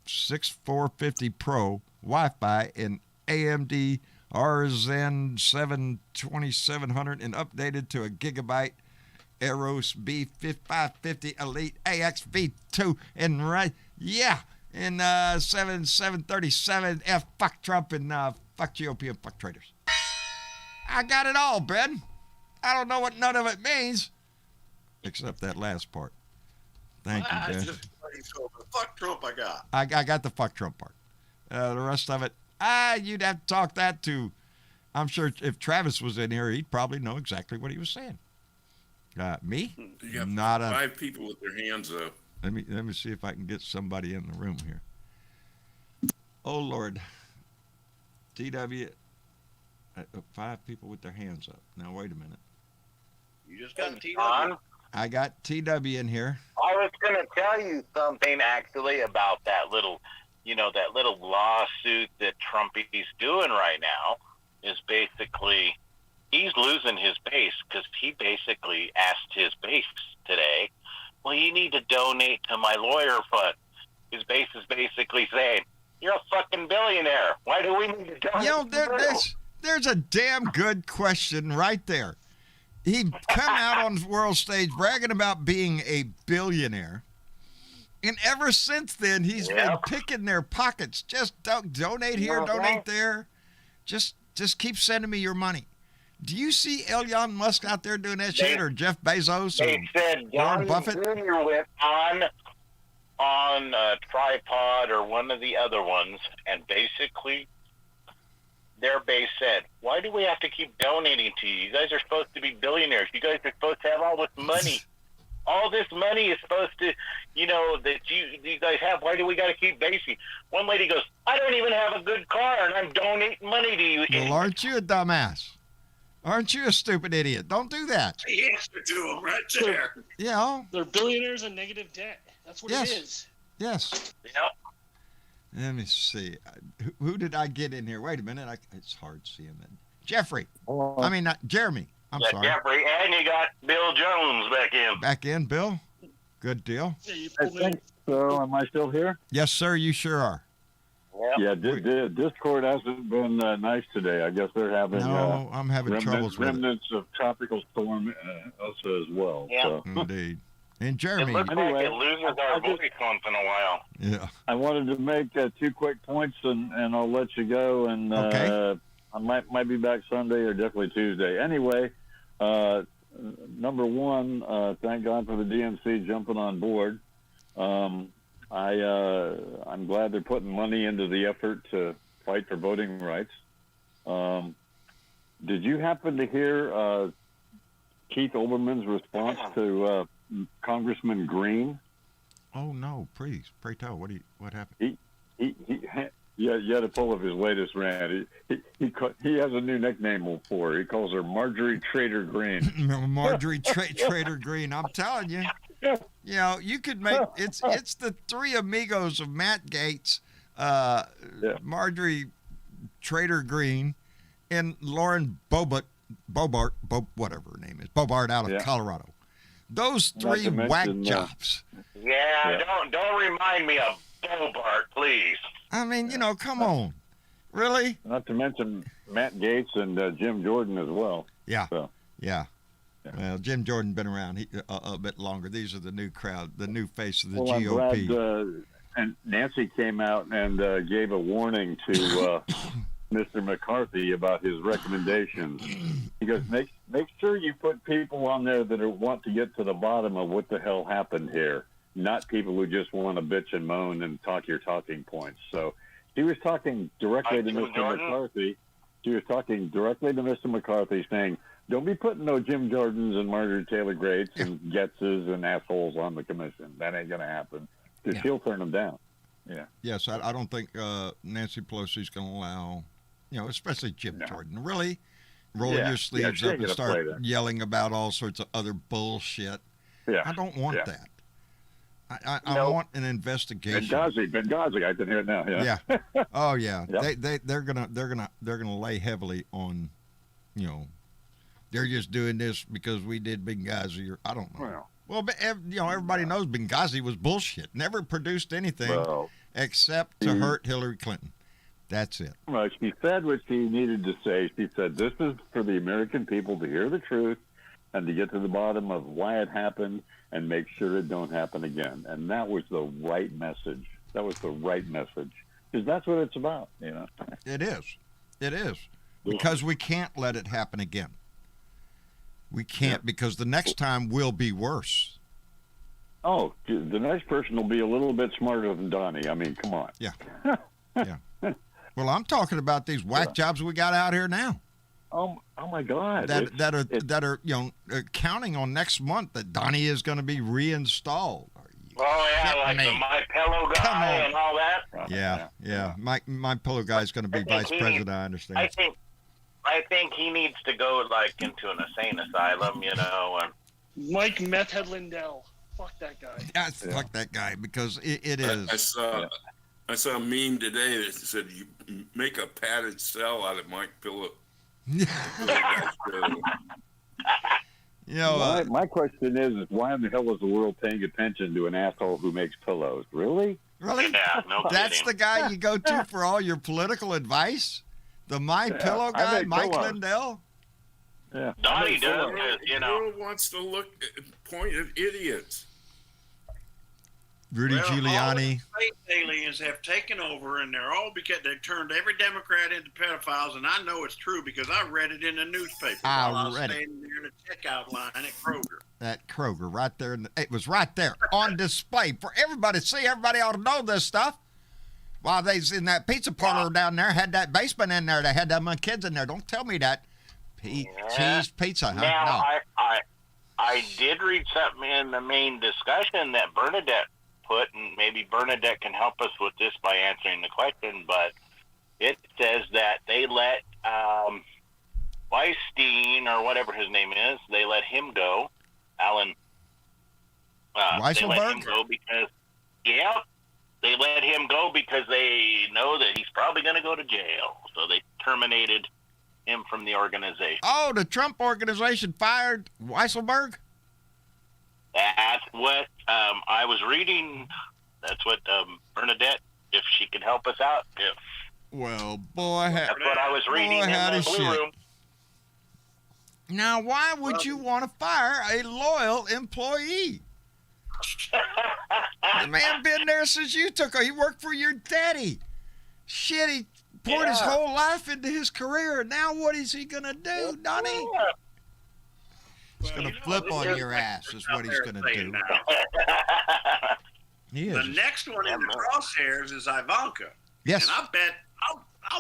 6450 Pro Wi-Fi and AMD RZen 7 2700 and updated to a gigabyte Eros B550 Elite AX V2 and in 737 F fuck Trump and fuck GOP and fuck traitors. I got it all, Ben. I don't know what none of it means. Except that last part. Thank you, Ben. Fuck Trump I got. I got the fuck Trump part. The rest of it, you'd have to talk that to, I'm sure if Travis was in here, he'd probably know exactly what he was saying. Me? You have Not five people with their hands up. Let me see if I can get somebody in the room here. Oh, Lord. TW, 5 people with their hands up. Now, wait a minute. You just got John? I got TW in here. I was going to tell you something actually about that little lawsuit that Trumpy's doing right now. Is basically he's losing his base because he basically asked his base today, well, you need to donate to my lawyer fund. His base is basically saying, you're a fucking billionaire. Why do we need to donate? There's a damn good question right there. He'd come out on the world stage bragging about being a billionaire. And ever since then, he's been picking their pockets. Just donate here, donate there. Just keep sending me your money. Do you see Elon Musk out there doing that shit, or Jeff Bezos, or Warren Buffett? Jr. went on a tripod or one of the other ones, and basically their base said, why do we have to keep donating to you? You guys are supposed to be billionaires. You guys are supposed to have all this money. All this money is supposed to, that you guys have. Why do we got to keep basing? One lady goes, I don't even have a good car, and I'm donating money to you. Well, aren't you a dumbass? Aren't you a stupid idiot? Don't do that. He answered to him right there. They're billionaires in negative debt. That's what it is. Yes. Yep. Let me see. Who did I get in here? Wait a minute. It's hard seeing that. Jeffrey. I mean, not Jeremy. I'm sorry. Jeffrey, and you got Bill Jones back in. Back in, Bill. Good deal. I think so. Am I still here? Yes, sir. You sure are. Yeah, Discord hasn't been nice today. I guess they're having I'm having troubles with remnants of tropical storm also as well. Yeah. So. Indeed. And Jeremy. It looks like it loses our voice once in a while. Yeah. I wanted to make 2 quick points, and I'll let you go. And okay. I might be back Sunday or definitely Tuesday. Anyway, number one, thank God for the DNC jumping on board. I'm glad they're putting money into the effort to fight for voting rights. Did you happen to hear Keith Olbermann's response to Congressman Green? Oh no! Please, pray tell. What happened? You had to pull up his latest rant. He has a new nickname for her. He calls her Marjorie Trader Green. Marjorie Trader Green. I'm telling you. You know, you could make it's the three amigos of Matt Gaetz, Marjorie Trader Green, and Lauren Bobart, whatever her name is, Bobart out of Colorado. Those three whack jobs. Yeah, don't remind me of Bobart, please. I mean, you know, come on. Really? Not to mention Matt Gaetz and Jim Jordan as well. Yeah. So. Yeah. Well, Jim Jordan been around a bit longer. These are the new crowd, the new face of the GOP. I'm glad, and Nancy came out and gave a warning to Mr. McCarthy about his recommendations. He goes, make sure you put people on there that want to get to the bottom of what the hell happened here, not people who just want to bitch and moan and talk your talking points. So he was talking directly to Mr. McCarthy. She was talking directly to Mr. McCarthy saying, don't be putting no Jim Jordans and Marjorie Taylor Greats and Getzes and assholes on the commission. That ain't going to happen. Because she'll turn them down. Yeah. Yes, I don't think Nancy Pelosi's going to allow, you know, especially Jim Jordan. Really? Roll your sleeves up and start yelling about all sorts of other bullshit. Yeah. I don't want that. I want an investigation. Benghazi, I can hear it now. Yeah. Oh yeah. Yep. They're gonna lay heavily on, you know, they're just doing this because we did Benghazi, or I don't know. Well, but you know, everybody knows Benghazi was bullshit. Never produced anything except to hurt Hillary Clinton. That's it. Well, she said what she needed to say. She said this is for the American people to hear the truth and to get to the bottom of why it happened and make sure it don't happen again. And that was the right message. Because that's what it's about, you know. It is. Because we can't let it happen again. We can't, because the next time will be worse. Oh, the next person will be a little bit smarter than Donnie. I mean, come on. Yeah. Well, I'm talking about these whack jobs we got out here now. Oh my God! That are you know counting on next month that Donnie is going to be reinstalled. Oh yeah, like the My Pillow guy and all that. Yeah. My Pillow guy is going to be vice president. I understand. I think he needs to go like into an insane asylum, you know. And Mike Meth Head Lindell. Fuck that guy. Fuck that guy, because it is. I saw a meme today that said you make a padded cell out of Mike Pillow. You know, my question is why in the hell is the world paying attention to an asshole who makes pillows? Really? Yeah, no That's kidding. the guy you go to for all your political advice? The My Pillow guy, Mike Lindell? Yeah. Donnie does, you know. The world wants to point at idiots. Rudy Giuliani. All the space aliens have taken over, and they're all because they've turned every Democrat into pedophiles, and I know it's true because I read it in the newspaper while I was standing there in the checkout line at Kroger. At Kroger, right there. It was right there on display for everybody to see. Everybody ought to know this stuff. While they's in that pizza parlor down there, had that basement in there, they had them kids in there. Don't tell me that. Cheese pizza, huh? Now, I did read something in the main discussion that Bernadette put, and maybe Bernadette can help us with this by answering the question, but it says that they let Weinstein, or whatever his name is, they let him go. Alan Weisselberg? They let him go because, they let him go because they know that he's probably going to go to jail. So they terminated him from the organization. Oh, the Trump organization fired Weisselberg? That's what I was reading. That's what Bernadette, if she could help us out. Well, boy, that's what I was reading in the Blue Room. Now, why would you want to fire a loyal employee? The man been there since you took over. He worked for your daddy. Shit, he poured his whole life into his career. Now what is he going to do, Donnie? He's going to flip on your ass is what he's going to do. He is. The next one in the crosshairs is Ivanka. Yes. And I'll bet.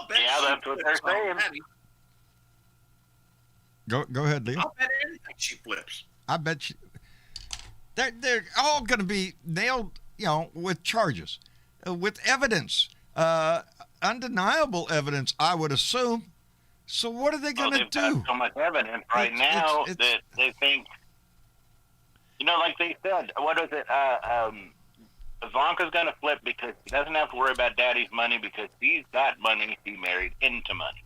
Yeah, she that's what they're flips on saying. Patty. Go ahead, Leo. I'll bet anything she flips. I bet she. They're all going to be nailed, with charges, with evidence, undeniable evidence, I would assume. So what are they going to They've do? got so much evidence right now that they think, like they said, what is it? Ivanka's going to flip because she doesn't have to worry about daddy's money because he's got money. He married into money.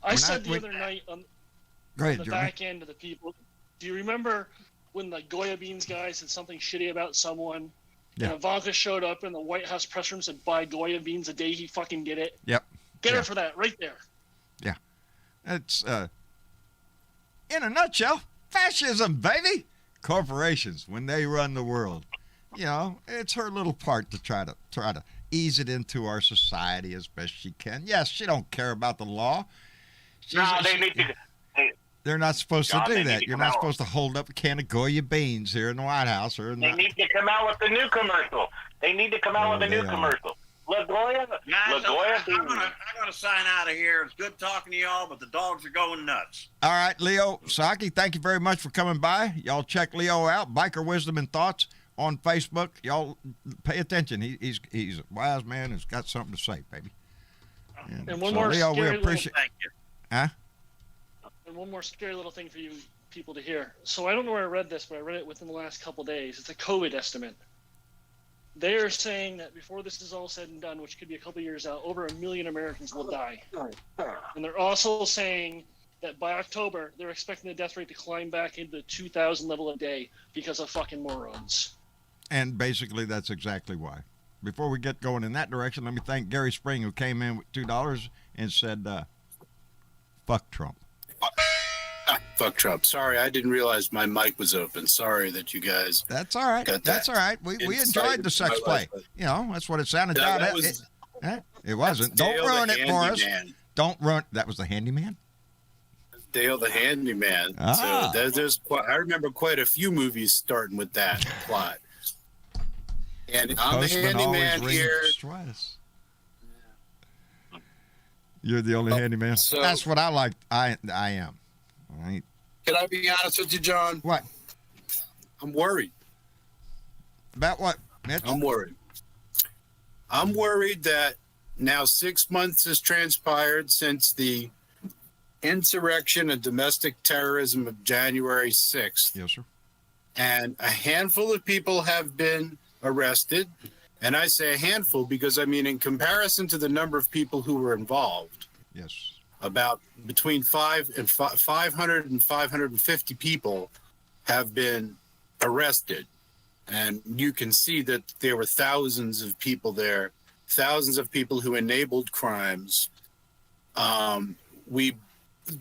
I said the other night on the back end of the people, do you remember when the Goya Beans guy said something shitty about someone? Yeah. And Ivanka showed up in the White House press room and said, buy Goya Beans the day he fucking did it. Yep. Get her for that right there. Yeah. It's, in a nutshell, fascism, baby. Corporations, when they run the world. It's her little part to try to ease it into our society as best she can. Yes, she don't care about the law. They're not supposed to do that. You're not supposed to hold up a can of Goya beans here in the White House. They need to come out with a new commercial. LaGoya I'm gonna sign out of here. It's good talking to y'all, but the dogs are going nuts. All right, Leo Saki, thank you very much for coming by. Y'all check Leo out, Biker Wisdom and Thoughts on Facebook. Y'all pay attention. He's a wise man who's got something to say, baby. And one more Leo, scary we appreciate. Thank you. Huh? And one more scary little thing for you people to hear. So I don't know where I read this, but I read it within the last couple days. It's a COVID estimate. They are saying that before this is all said and done, which could be a couple years out, over 1 million Americans will die. And they're also saying that by October, they're expecting the death rate to climb back into the 2,000 level a day because of fucking morons. And basically, that's exactly why. Before we get going in that direction, let me thank Gary Spring, who came in with $2 and said, fuck Trump. Fuck Trump. Sorry, I didn't realize my mic was open. Sorry that you guys. That's all right. That's all right. We enjoyed the sex play. That's what it sounded like. It wasn't. Don't ruin it for us. Don't ruin. That was the handyman. Dale the Handyman. Ah. So there's I remember quite a few movies starting with that plot. And I'm the handyman here. Twice. You're the only handyman. So, that's what I like. I am. All right. Can I be honest with you, John? What? I'm worried. About what, Mitch? I'm worried. I'm worried that now 6 months has transpired since the insurrection and domestic terrorism of January 6th. Yes, sir. And a handful of people have been arrested. And I say a handful because, I mean, in comparison to the number of people who were involved, yes, about between 500 and 550 people have been arrested. And you can see that there were thousands of people there, thousands of people who enabled crimes. We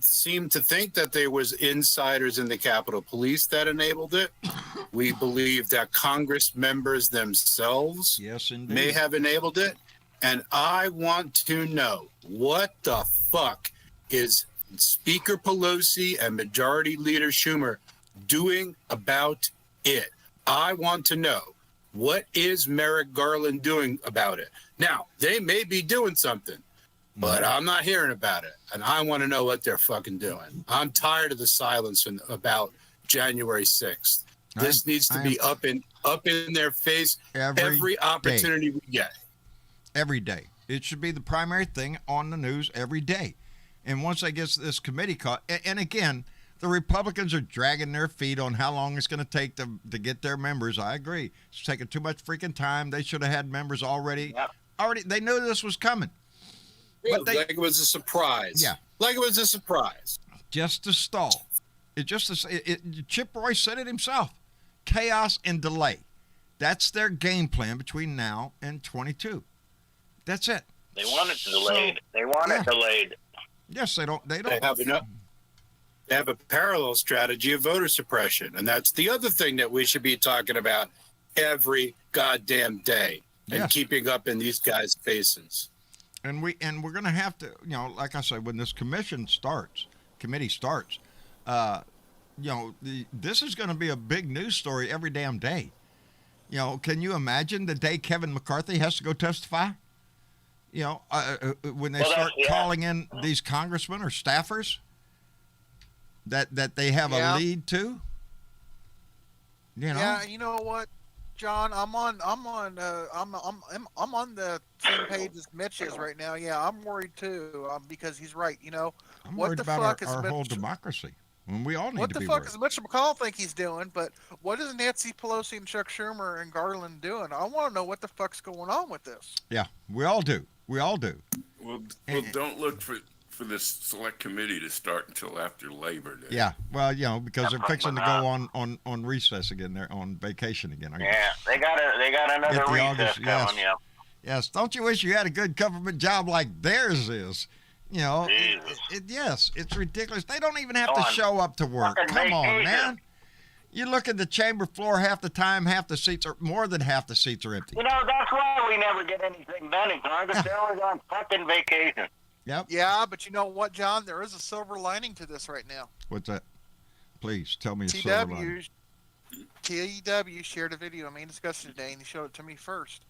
seem to think that there was insiders in the Capitol Police that enabled it. We believe that Congress members themselves may have enabled it. And I want to know, what the fuck is Speaker Pelosi and Majority Leader Schumer doing about it? I want to know, what is Merrick Garland doing about it? Now, they may be doing something, but I'm not hearing about it. And I want to know what they're fucking doing. I'm tired of the silence about January 6th. This needs to be up in their face every opportunity we get. Every day. It should be the primary thing on the news every day. And once they get this committee caught, and again, the Republicans are dragging their feet on how long it's going to take to get their members. I agree. It's taking too much freaking time. They should have had members already. Yep. They knew this was coming. But like it was a surprise. Yeah. Like it was a surprise. Just to stall. Chip Roy said it himself. Chaos and delay. That's their game plan between now and 22. That's it. They want it delayed. They want it delayed. Yes, they don't. They have a parallel strategy of voter suppression, and that's the other thing that we should be talking about every goddamn day and keeping up in these guys' faces. And we're going to have to, like I said, when this committee starts, this is going to be a big news story every damn day. You know, can you imagine the day Kevin McCarthy has to go testify? You know, when they start calling in these congressmen or staffers that they have a lead to. You know? Yeah, you know what, John? I'm on the same page as Mitch is right now. Yeah, I'm worried too, because he's right. You know, I'm what worried the about fuck is our whole Mitch? democracy. When we all need What to the be fuck worried. does Mitch McConnell think he's doing? But what is Nancy Pelosi and Chuck Schumer and Garland doing? I want to know what the fuck's going on with this. Yeah, we all do. We all do. Well, don't look for this select committee to start until after Labor Day. Yeah, well, you know, because they're fixing to go on recess again. They're on vacation again. Yeah, they got another recess coming. Yeah. Yes, don't you wish you had a good government job like theirs is? You know, yes, it's ridiculous. They don't even have to show up to work. Come on, man. You look at the chamber floor half the time, half the seats are more than half the seats are empty. You know, that's why we never get anything done in Congress. They're always on fucking vacation. Yep. Yeah, but you know what, John? There is a silver lining to this right now. What's that? Please tell me a silver lining. TW shared a video I made discussion today, and he showed it to me first.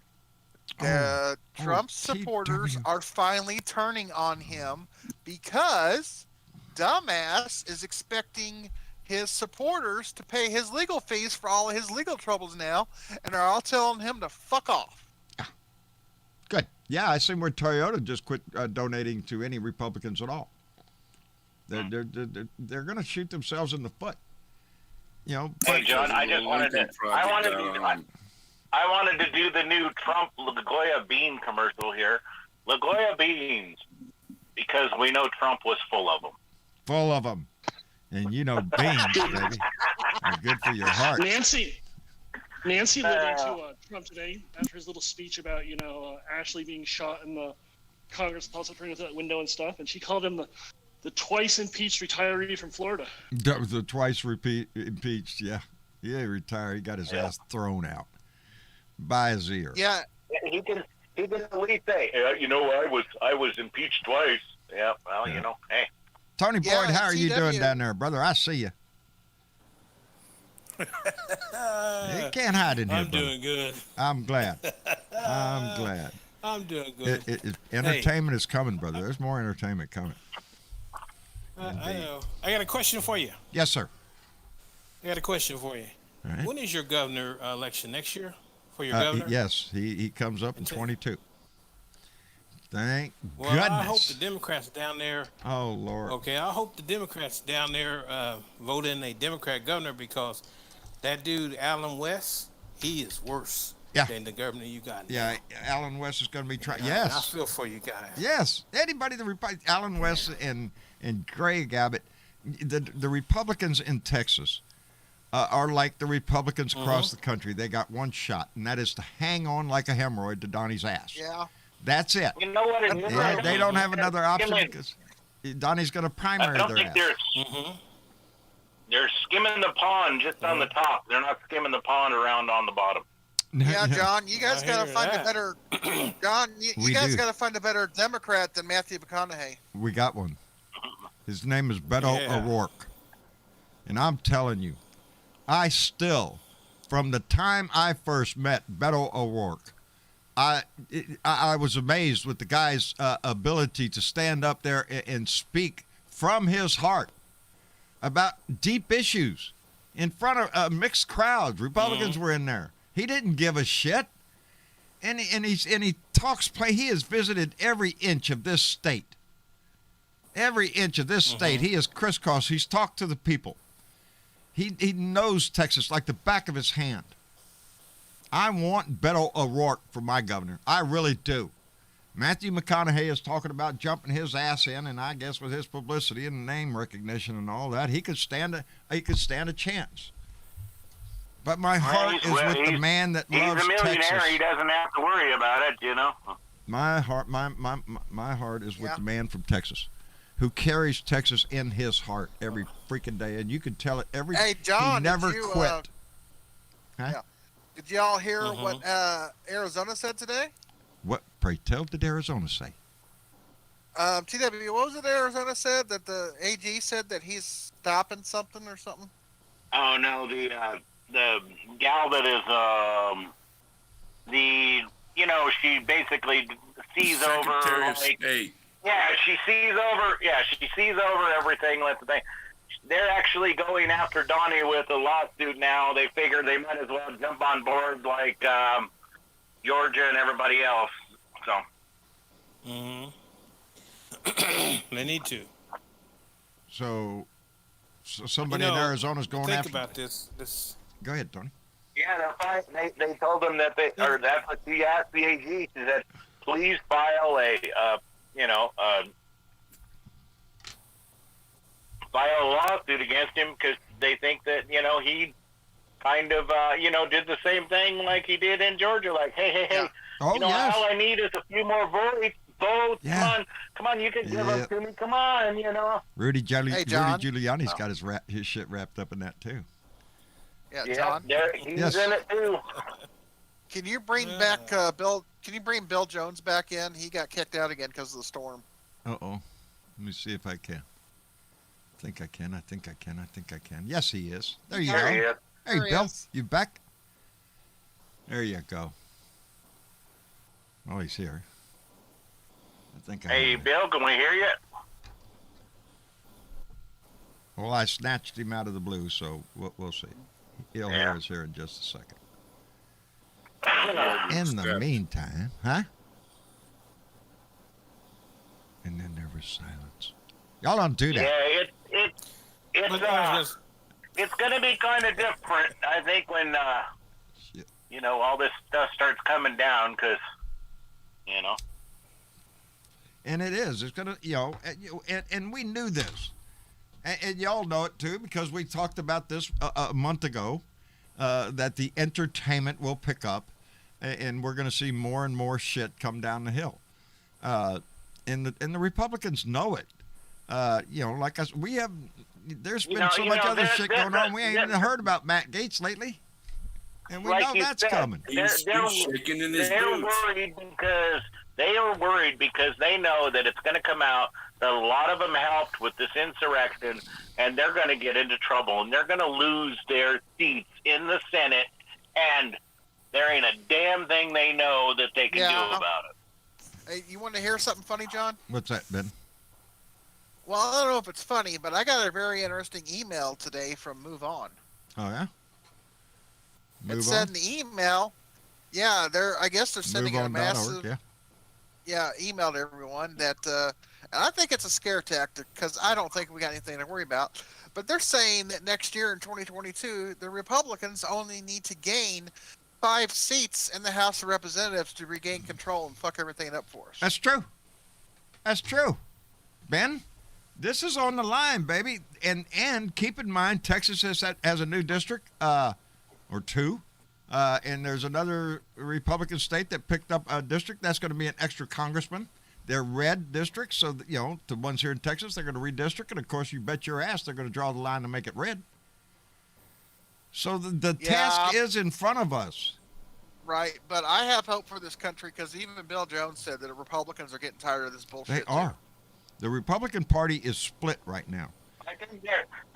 Trump's supporters are finally turning on him because dumbass is expecting his supporters to pay his legal fees for all of his legal troubles now, and are all telling him to fuck off. Good. Yeah, I seen where Toyota just quit donating to any Republicans at all. They're going to shoot themselves in the foot. You know. Hey, John, I wanted to do the new Trump LaGoya bean commercial here. LaGoya beans, because we know Trump was full of them. Full of them. And you know beans, baby. They're good for your heart. Nancy lived into Trump today after his little speech about, Ashley being shot in the Congress House through that window and stuff, and she called him the twice impeached retiree from Florida. The twice impeached, yeah. Yeah, he retired. He got his ass thrown out by his ear. Yeah. He can at least say, I was impeached twice. Yeah, well, hey. Tony Boyd, how are you doing down there, brother? I see you. You can't hide in here. I'm doing good. I'm glad. I'm doing good. Entertainment is coming, brother. There's more entertainment coming. I know. I got a question for you. Yes, sir. I got a question for you. All right. When is your governor election? Next year? For your governor? Yes, he comes up in 22. Thank well, goodness. I hope the Democrats down there. Oh, Lord. Okay, I hope the Democrats down there vote in a Democrat governor, because that dude, Alan West, he is worse than the governor you got now. Yeah, Alan West is going to be trying. Yeah, Yes. I feel for you guys. Yes. Anybody Alan West and Greg Abbott, the Republicans in Texas are like the Republicans across the country. They got one shot, and that is to hang on like a hemorrhoid to Donnie's ass. Yeah. That's it. You know what? They don't have another option because Donnie's going to primary their ass. They're skimming the pond just on the top. They're not skimming the pond around on the bottom. Yeah, John, you guys got to find a better. John, you guys got to find a better Democrat than Matthew McConaughey. We got one. His name is Beto O'Rourke, and I'm telling you, I still, from the time I first met Beto O'Rourke, I was amazed with the guy's ability to stand up there and speak from his heart about deep issues in front of a mixed crowd. Republicans were in there. He didn't give a shit, and he talks play. He has visited every inch of this state. Every inch of this state, he has crisscrossed. He's talked to the people. He knows Texas like the back of his hand. I want Beto O'Rourke for my governor. I really do. Matthew McConaughey is talking about jumping his ass in, and I guess with his publicity and name recognition and all that, he could stand a chance. But my heart is with the man that loves Texas. He's a millionaire. He doesn't have to worry about it, My heart is with the man from Texas, who carries Texas in his heart every freaking day, and you can tell it every. Hey, John, he never quit. Huh? Yeah. Did y'all hear what Arizona said today? What, pray tell, did Arizona say? TW, what was it Arizona said? That the AG said that he's stopping something or something? Oh, no, gal that is she basically sees Secretary over of State. she sees over everything. That's the thing. They're actually going after Donnie with a lawsuit now. They figure they might as well jump on board like Georgia and everybody else. So. They need to. So somebody in Arizona's going think after. Think about this. Go ahead, Tony. Yeah, they told them that that's what she asked the AG. She said, please file file a lawsuit against him because they think that he kind of did the same thing like he did in Georgia. Like, hey, all I need is a few more votes. Yeah. Come on, you can give them to me. Come on, Rudy Giuliani's got his shit wrapped up in that too. Yeah, John. He's in it too. Can you bring back Bill? Can you bring Bill Jones back in? He got kicked out again because of the storm. Let me see if I can. I think I can. Yes, he is. There you go. He is. Hey, Bill, you back? There you go. Oh, he's here. Hey, Bill, can we hear you? Well, I snatched him out of the blue, so we'll see. He'll hear us here in just a second. In the meantime, huh? And then there was silence. Y'all don't do that. Yeah, it's going to be kind of different, I think, when all this stuff starts coming down, because And it is. It's going to, and we knew this. And y'all know it, too, because we talked about this a month ago, that the entertainment will pick up, and we're going to see more and more shit come down the hill. And the Republicans know it. Like us, there's been so much other shit going on. We ain't even heard about Matt Gaetz lately. And we know that's coming. He's shaking in his boots. They are worried because they know that it's going to come out that a lot of them helped with this insurrection, and they're going to get into trouble, and they're going to lose their seats in the Senate, and there ain't a damn thing they know that they can do about it. Hey, you want to hear something funny, John? What's that, Ben? Well, I don't know if it's funny, but I got a very interesting email today from Move On. Oh, yeah? It said in the email, I guess they're sending a massive email to everyone that, and I think it's a scare tactic because I don't think we got anything to worry about. But they're saying that next year in 2022, the Republicans only need to gain 5 seats in the House of Representatives to regain control and fuck everything up for us. That's true. Ben, this is on the line, baby. And keep in mind, Texas has a new district, or 2. And there's another Republican state that picked up a district that's going to be an extra congressman. They're red districts, so the ones here in Texas, they're going to redistrict, and of course, you bet your ass they're going to draw the line to make it red. So the task is in front of us. Right, but I have hope for this country because even Bill Jones said that the Republicans are getting tired of this bullshit. They are. The Republican Party is split right now.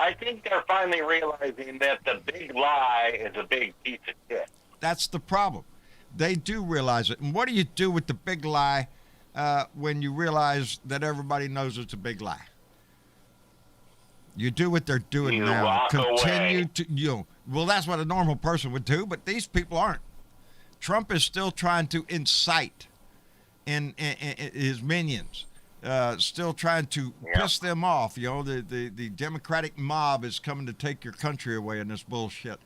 I think they're finally realizing that the big lie is a big piece of shit. That's the problem. They do realize it. And what do you do with the big lie when you realize that everybody knows it's a big lie? You do what they're doing now. Continue to, well, that's what a normal person would do, but these people aren't. Trump is still trying to incite in his minions. Still trying to piss them off. The Democratic mob is coming to take your country away in this bullshit.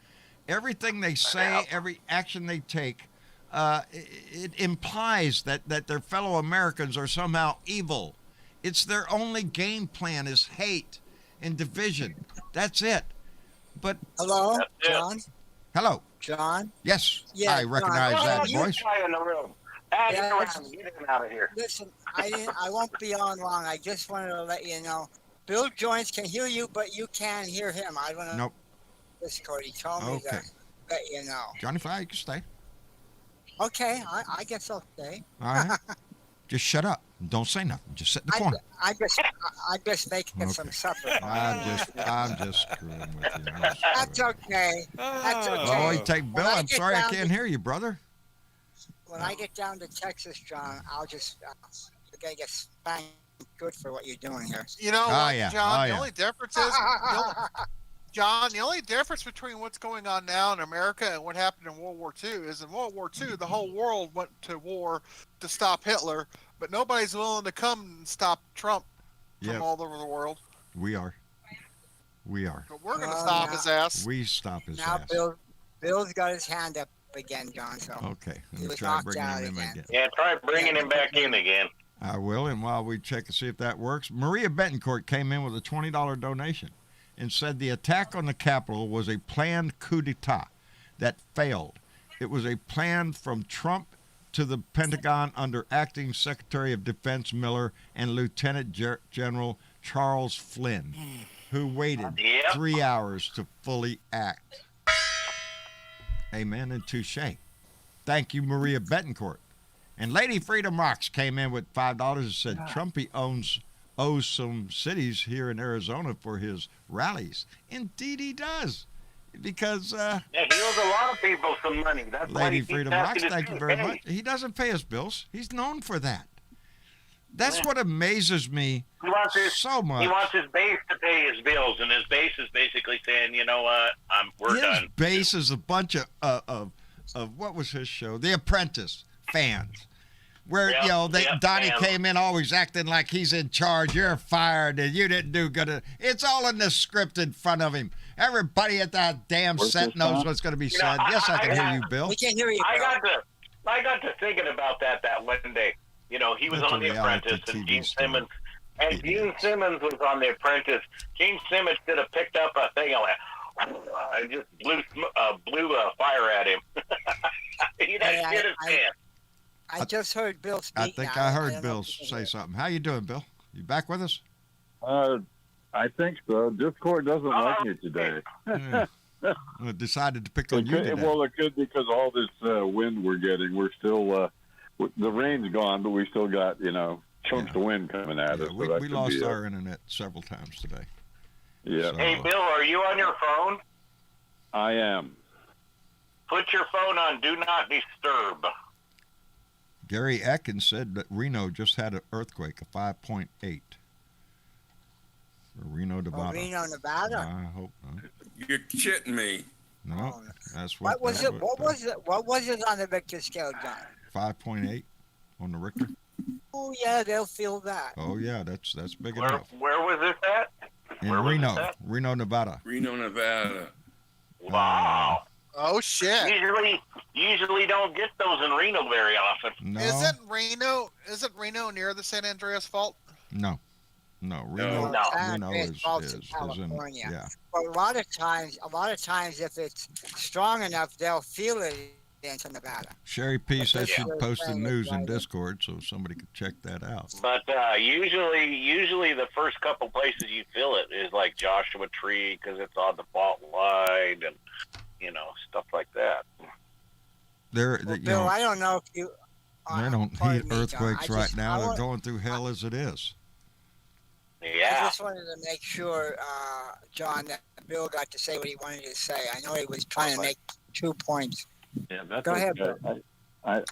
Everything they say, every action they take, it implies that their fellow Americans are somehow evil. It's their only game plan is hate and division. That's it. But hello, John. Hello, John. Yes, yeah, I recognize that voice. In the room. Get him out of here. Listen, I won't be on long. I just wanted to let you know, Bill Jones can hear you, but you can't hear him. I want to. Nope. Discord. He told me to let you know. Johnny Fly, you can stay. Okay, I guess I'll stay. All right. Just shut up. Don't say nothing. Just sit in the corner. I just making some supper. I'm just screwing with you. That's okay. That's okay. Oh, you take Bill. I'm sorry I can't hear you, brother. When I get down to Texas, John, I'll just you're gonna get spanked good for what you're doing here. You know, John. The only difference is, John. The only difference between what's going on now in America and what happened in World War II is in World War II, the whole world went to war to stop Hitler, but nobody's willing to come and stop Trump from all over the world. We are. But we're going to stop his ass. We stop his now ass. Bill's got his hand up again, John. So okay. He was try knocked bringing out him in again. Yeah, try bringing him back in again. I will, and while we check to see if that works, Maria Betancourt came in with a $20 donation and said the attack on the Capitol was a planned coup d'etat that failed. It was a plan from Trump to the Pentagon under Acting Secretary of Defense Miller and Lieutenant General Charles Flynn, who waited 3 hours to fully act. Amen and touche. Thank you, Maria Betancourt. And Lady Freedom Rocks came in with $5 and said Trumpy owes some cities here in Arizona for his rallies. Indeed he does. Because he owes a lot of people some money. That's Lady why Freedom Rocks, thank you very much. He doesn't pay his bills. He's known for that. That's what amazes me so much. He wants his base to pay his bills, and his base is basically saying, you know what, we're done. His base is a bunch of what was his show? The Apprentice fans. Where, Donnie came in always acting like he's in charge. You're fired and you didn't do good. It's all in the script in front of him. Everybody at that damn set knows what's going to be said. Yes, I can hear you, Bill. We can hear you, Bill. I got to thinking about that one day. You know, he was on The Apprentice, and Gene Simmons was on The Apprentice. Gene Simmons should have picked up a thing and just blew fire at him. He'd have hit his pants. I just heard Bill speak. I think I heard Bill say something. How you doing, Bill? You back with us? I think so. Discord doesn't like me today. Well, decided to pick on you today. Well, it could because all this wind we're getting. We're still the rain's gone, but we still got chunks of wind coming at us. We lost our internet several times today. Yeah. So, hey, Bill, are you on your phone? I am. Put your phone on Do Not Disturb. Gary Ecken said that Reno just had an earthquake, a 5.8. For Reno, Nevada. Reno, Nevada? I hope not. You're shitting me. No, that's what was it? What was it on the Richter scale, John? 5.8 on the Richter. Oh yeah, they'll feel that. Oh yeah, that's big enough. Where was this at? In Reno, Nevada. Reno, Nevada. Wow. Oh shit! Usually don't get those in Reno very often. No. Isn't Reno near the San Andreas Fault? No. Reno is California. in, yeah. But a lot of times, if it's strong enough, they'll feel it into Nevada. Sherry P says she'd post the news in Discord so somebody could check that out. But usually the first couple places you feel it is like Joshua Tree because it's on the fault line and stuff like that. Bill, I don't know if you. They don't need earthquakes right now. They're going through hell as it is. Yeah. I just wanted to make sure, John, that Bill got to say what he wanted to say. I know he was trying to make 2 points. Yeah, that's Go ahead, okay. Bill.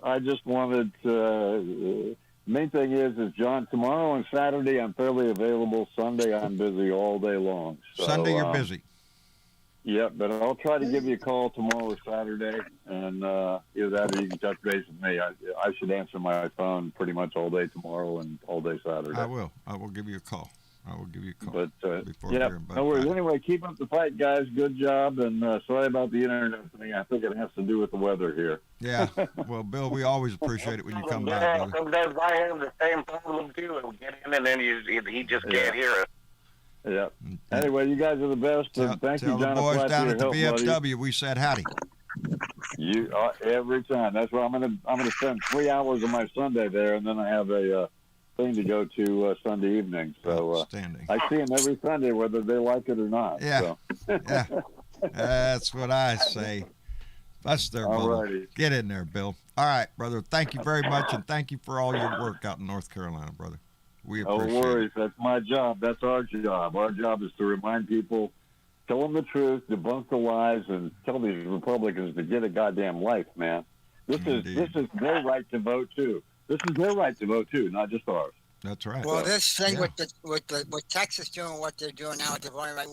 I just wanted to. Main thing is John. Tomorrow and Saturday I'm fairly available. Sunday I'm busy all day long. So, Sunday you're busy. Yeah, but I'll try to give you a call tomorrow or Saturday, and either that or you can touch base with me. I should answer my phone pretty much all day tomorrow and all day Saturday. I will give you a call. But no worries. Anyway, keep up the fight, guys. Good job, and sorry about the internet thing. I think it has to do with the weather here. Yeah. Well, Bill, we always appreciate it when you come by. Sometimes I have the same problem too. We'll get in, and then he just can't hear us. Yeah. Anyway, you guys are the best. And thank you, John. Tell the boys down at the VFW we said howdy. You every time. That's why I'm gonna spend 3 hours of my Sunday there, and then I have a thing to go to Sunday evening. So I see them every Sunday, whether they like it or not. Yeah. So. Yeah. That's what I say. Bust their bubble. Get in there, Bill. All right, brother. Thank you very much, and thank you for all your work out in North Carolina, brother. We No appreciate worries. it. That's my job. That's our job. Our job is to remind people, tell them the truth, debunk the lies, and tell these Republicans to get a goddamn life, man. This is their right to vote too. This is their right to vote too, not just ours. That's right. Well, this thing with Texas doing what they're doing now with the voting right,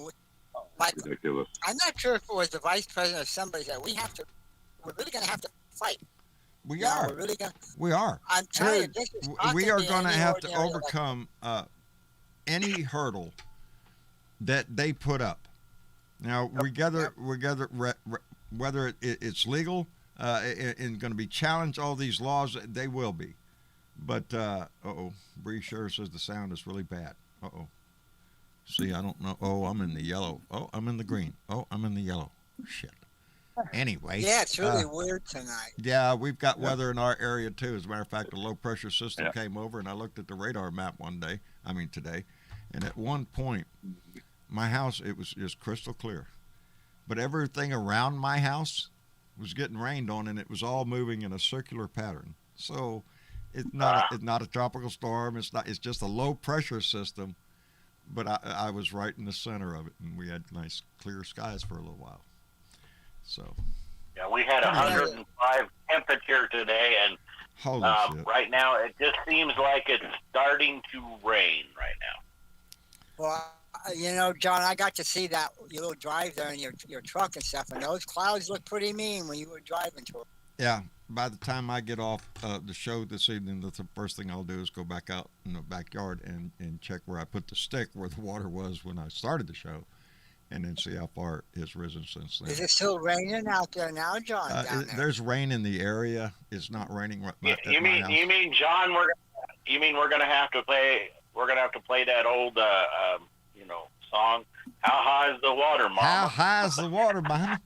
Ridiculous. I'm not sure if it was the vice president or somebody that we're really going to have to fight. We are. We're really gonna, we are. I'm telling you, this is not we are be going to any have to ordinary overcome any hurdle that they put up. Now, whether it's legal and going to be challenged, all these laws, they will be. But, Bree sure says the sound is really bad. See, I don't know. Oh, I'm in the yellow. Oh, I'm in the green. Oh, I'm in the yellow. Shit. Anyway. Yeah, it's really weird tonight. Yeah, we've got weather in our area, too. As a matter of fact, a low-pressure system came over, and I looked at the radar map today, and at one point, my house, it was just crystal clear. But everything around my house was getting rained on, and it was all moving in a circular pattern. So it's not a tropical storm. It's just a low-pressure system, but I was right in the center of it, and we had nice clear skies for a little while. So. Yeah, we had 105 temperature today, and holy shit. Right now it just seems like it's starting to rain right now. Well, John, I got to see that your little drive there in your truck and stuff, and those clouds look pretty mean when you were driving to it. Yeah, by the time I get off the show this evening, the first thing I'll do is go back out in the backyard and check where I put the stick, where the water was when I started the show, and then see how far it's risen since then. Is it still raining out there now, John? Down there? There's rain in the area. It's not raining right now. You mean, John? We're gonna have to play. We're gonna have to play that old, song. How high is the water, Mama? How high is the water, Mama?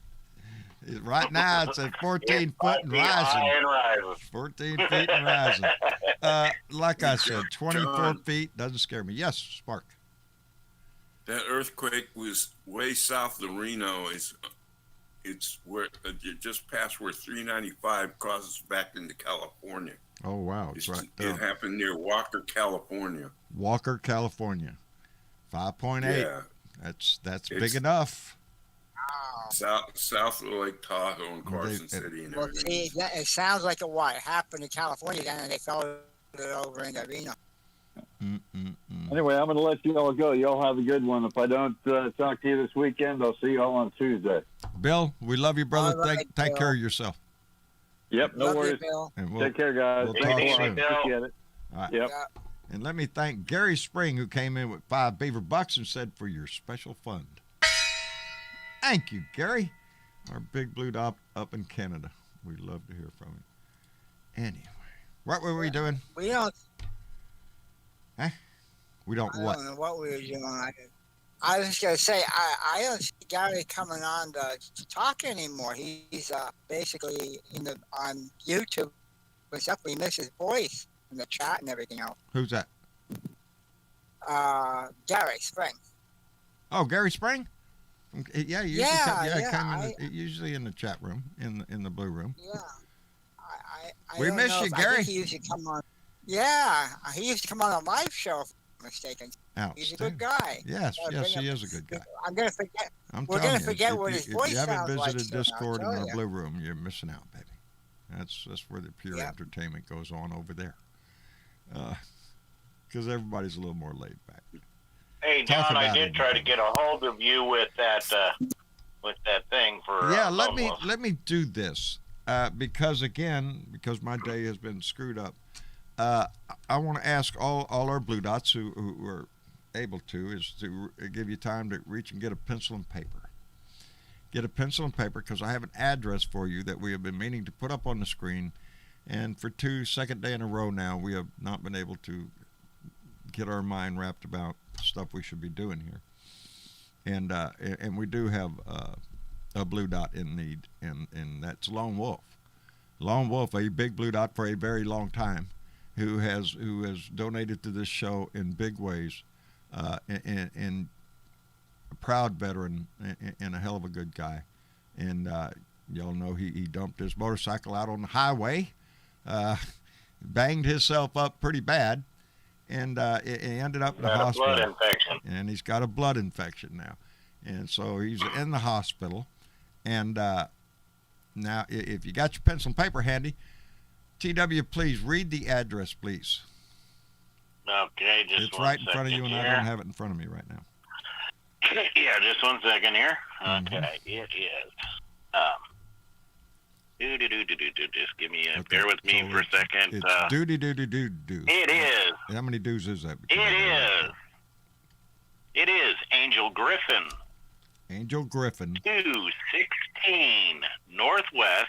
Right now, it's at 14 foot and rising. 14 feet and rising. Like I said, 24 John, feet doesn't scare me. Yes, Spark. That earthquake was way south of Reno. It's where just past where 395 crosses back into California. Oh wow, it's right there. It happened near Walker, California. Walker, California. 5.8. Yeah. That's big enough. South of Lake Tahoe and Carson City and everything. See, it sounds like it happened in California, and they fell it over in Reno. Anyway, I'm going to let you all go. Y'all have a good one. If I don't talk to you this weekend, I'll see y'all on Tuesday. Bill, we love you, brother. Take care of yourself. Yep, no worries. And take care, guys. We'll talk soon. Appreciate it. All right. Yep. And let me thank Gary Spring, who came in with 5 beaver bucks and said, for your special fund. Thank you, Gary. Our big blue dot up in Canada. We'd love to hear from you. Anyway, what were we doing? We don't. Huh? We don't what? I don't know what we were doing. I was just going to say, I don't see Gary coming on to talk anymore. He's basically on YouTube and stuff. We miss his voice in the chat and everything else. Who's that? Gary Spring. Oh, Gary Spring? Yeah, usually in the chat room, in the blue room. Yeah. I we don't miss know you, I Gary. think he used to come on. Yeah, he used to come on a live show, if I'm mistaken. He's a good guy. Yes, he is a good guy. I'm going to forget. We're going to forget what his voice sounds like. If you haven't visited Discord in our you. blue room, you're missing out, baby. That's where the pure entertainment goes on over there. Because everybody's a little more laid back. Hey, John, I did try to get a hold of you with that thing for. Yeah, let me do this because my day has been screwed up. I want to ask all our blue dots who are able to give you time to reach and get a pencil and paper. Get a pencil and paper because I have an address for you that we have been meaning to put up on the screen, and for second day in a row now we have not been able to get our mind wrapped about stuff we should be doing here. And we do have a blue dot in need, and that's Lone Wolf. Lone Wolf, a big blue dot for a very long time, who has donated to this show in big ways, and a proud veteran and a hell of a good guy. And y'all know he dumped his motorcycle out on the highway banged himself up pretty bad, and he ended up in the Got a hospital. blood infection. And he's got a blood infection now, and so he's in the hospital. And now, if you got your pencil and paper handy, TW, please read the address, please. Okay, just it's one right in front of you, and second I here. don't have it in front of me right now. Yeah, just 1 second here. Mm-hmm. Okay, it is. Just give me bear with me So for a second. It's do. It is. How many do's is that? It is Angel Griffin. Angel Griffin. 216 Northwest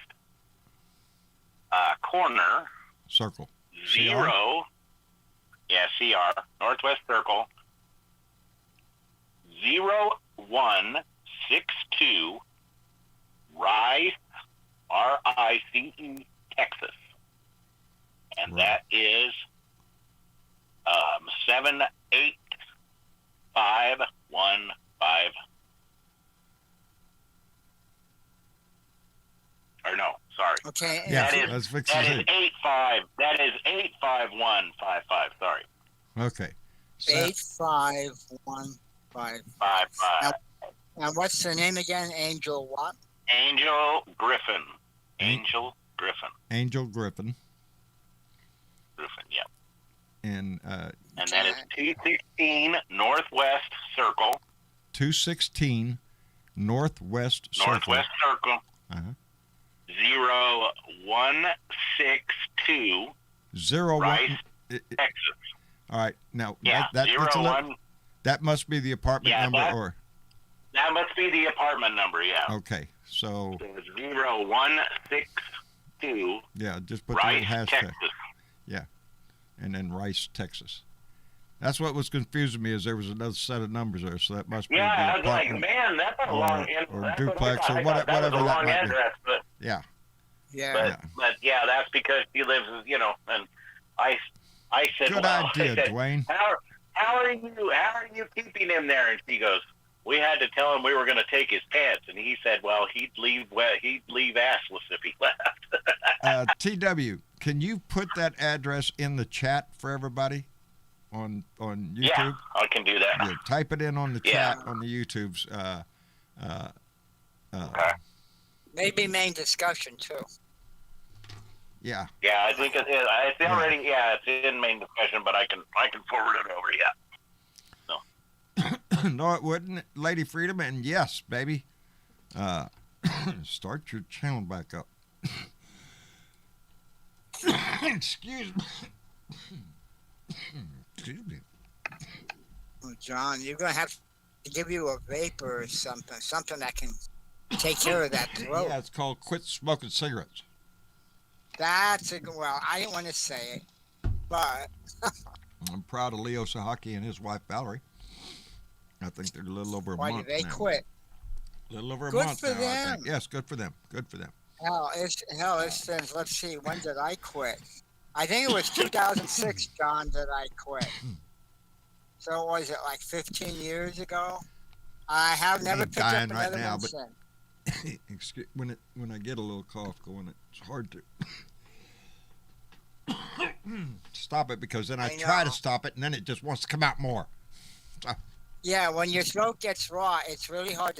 corner. Circle. 0. Yeah, CR. Northwest Circle. 0162 Rice, RICE, Texas. And that is 78515. Or no, sorry. Okay. Yeah, that is let's fix that it. is 85. That is 85155. Sorry. Okay. 85155. 55. Now, what's the name again? Angel what? Angel Griffin. Angel Griffin. Angel Griffin. Griffin. Yep. And that is 216 Northwest Circle. 216 Northwest Circle. Northwest Circle. 0162 Rice, Texas. All right. Now, Yeah, that's a 01. that must be the apartment number, or That must be the apartment number, yeah. okay. So it's 0162 yeah, just put Rice, the little hashtag. Texas. Yeah, and then Rice, Texas. That's what was confusing me, is there was another set of numbers there, so that must be Yeah, the I was like, apartment man, that's a long or that's duplex what I or thought. whatever That was a long might address, but be. Yeah. Yeah. But yeah, that's because he lives, and I said, Good well, idea, I said, Dwayne. How are you keeping him there? And she goes, we had to tell him we were going to take his pants, and he said, well, he'd leave assless if he left. TW, can you put that address in the chat for everybody on YouTube? Yeah, I can do that. Yeah, type it in on the chat on the YouTubes. Okay. Maybe main discussion too. Yeah. Yeah, I think it's already. Yeah, it's in main discussion, but I can forward it over. Yeah. No, it wouldn't, Lady Freedom, and yes, baby. Start your channel back up. Excuse me. Excuse me. Oh, John, you're gonna have to give you a vapor or something that can take care of that throat. Yeah, it's called Quit Smoking Cigarettes. That's well, I didn't want to say it, but I'm proud of Leo Sahaki and his wife Valerie. I think they're a little over a why month did they now. quit? A little over a Good month for now, I them. think. Yes, good for them. Good for them. Hell, it's since, let's see, when did I quit? I think it was 2006, John, that I quit. So was it like 15 years ago? I have never I'm picked up dying right another now, one but since. excuse, when I get a little cough going, it's hard to stop it, because then I try to stop it and then it just wants to come out more. So, Yeah, when your throat gets raw, it's really hard to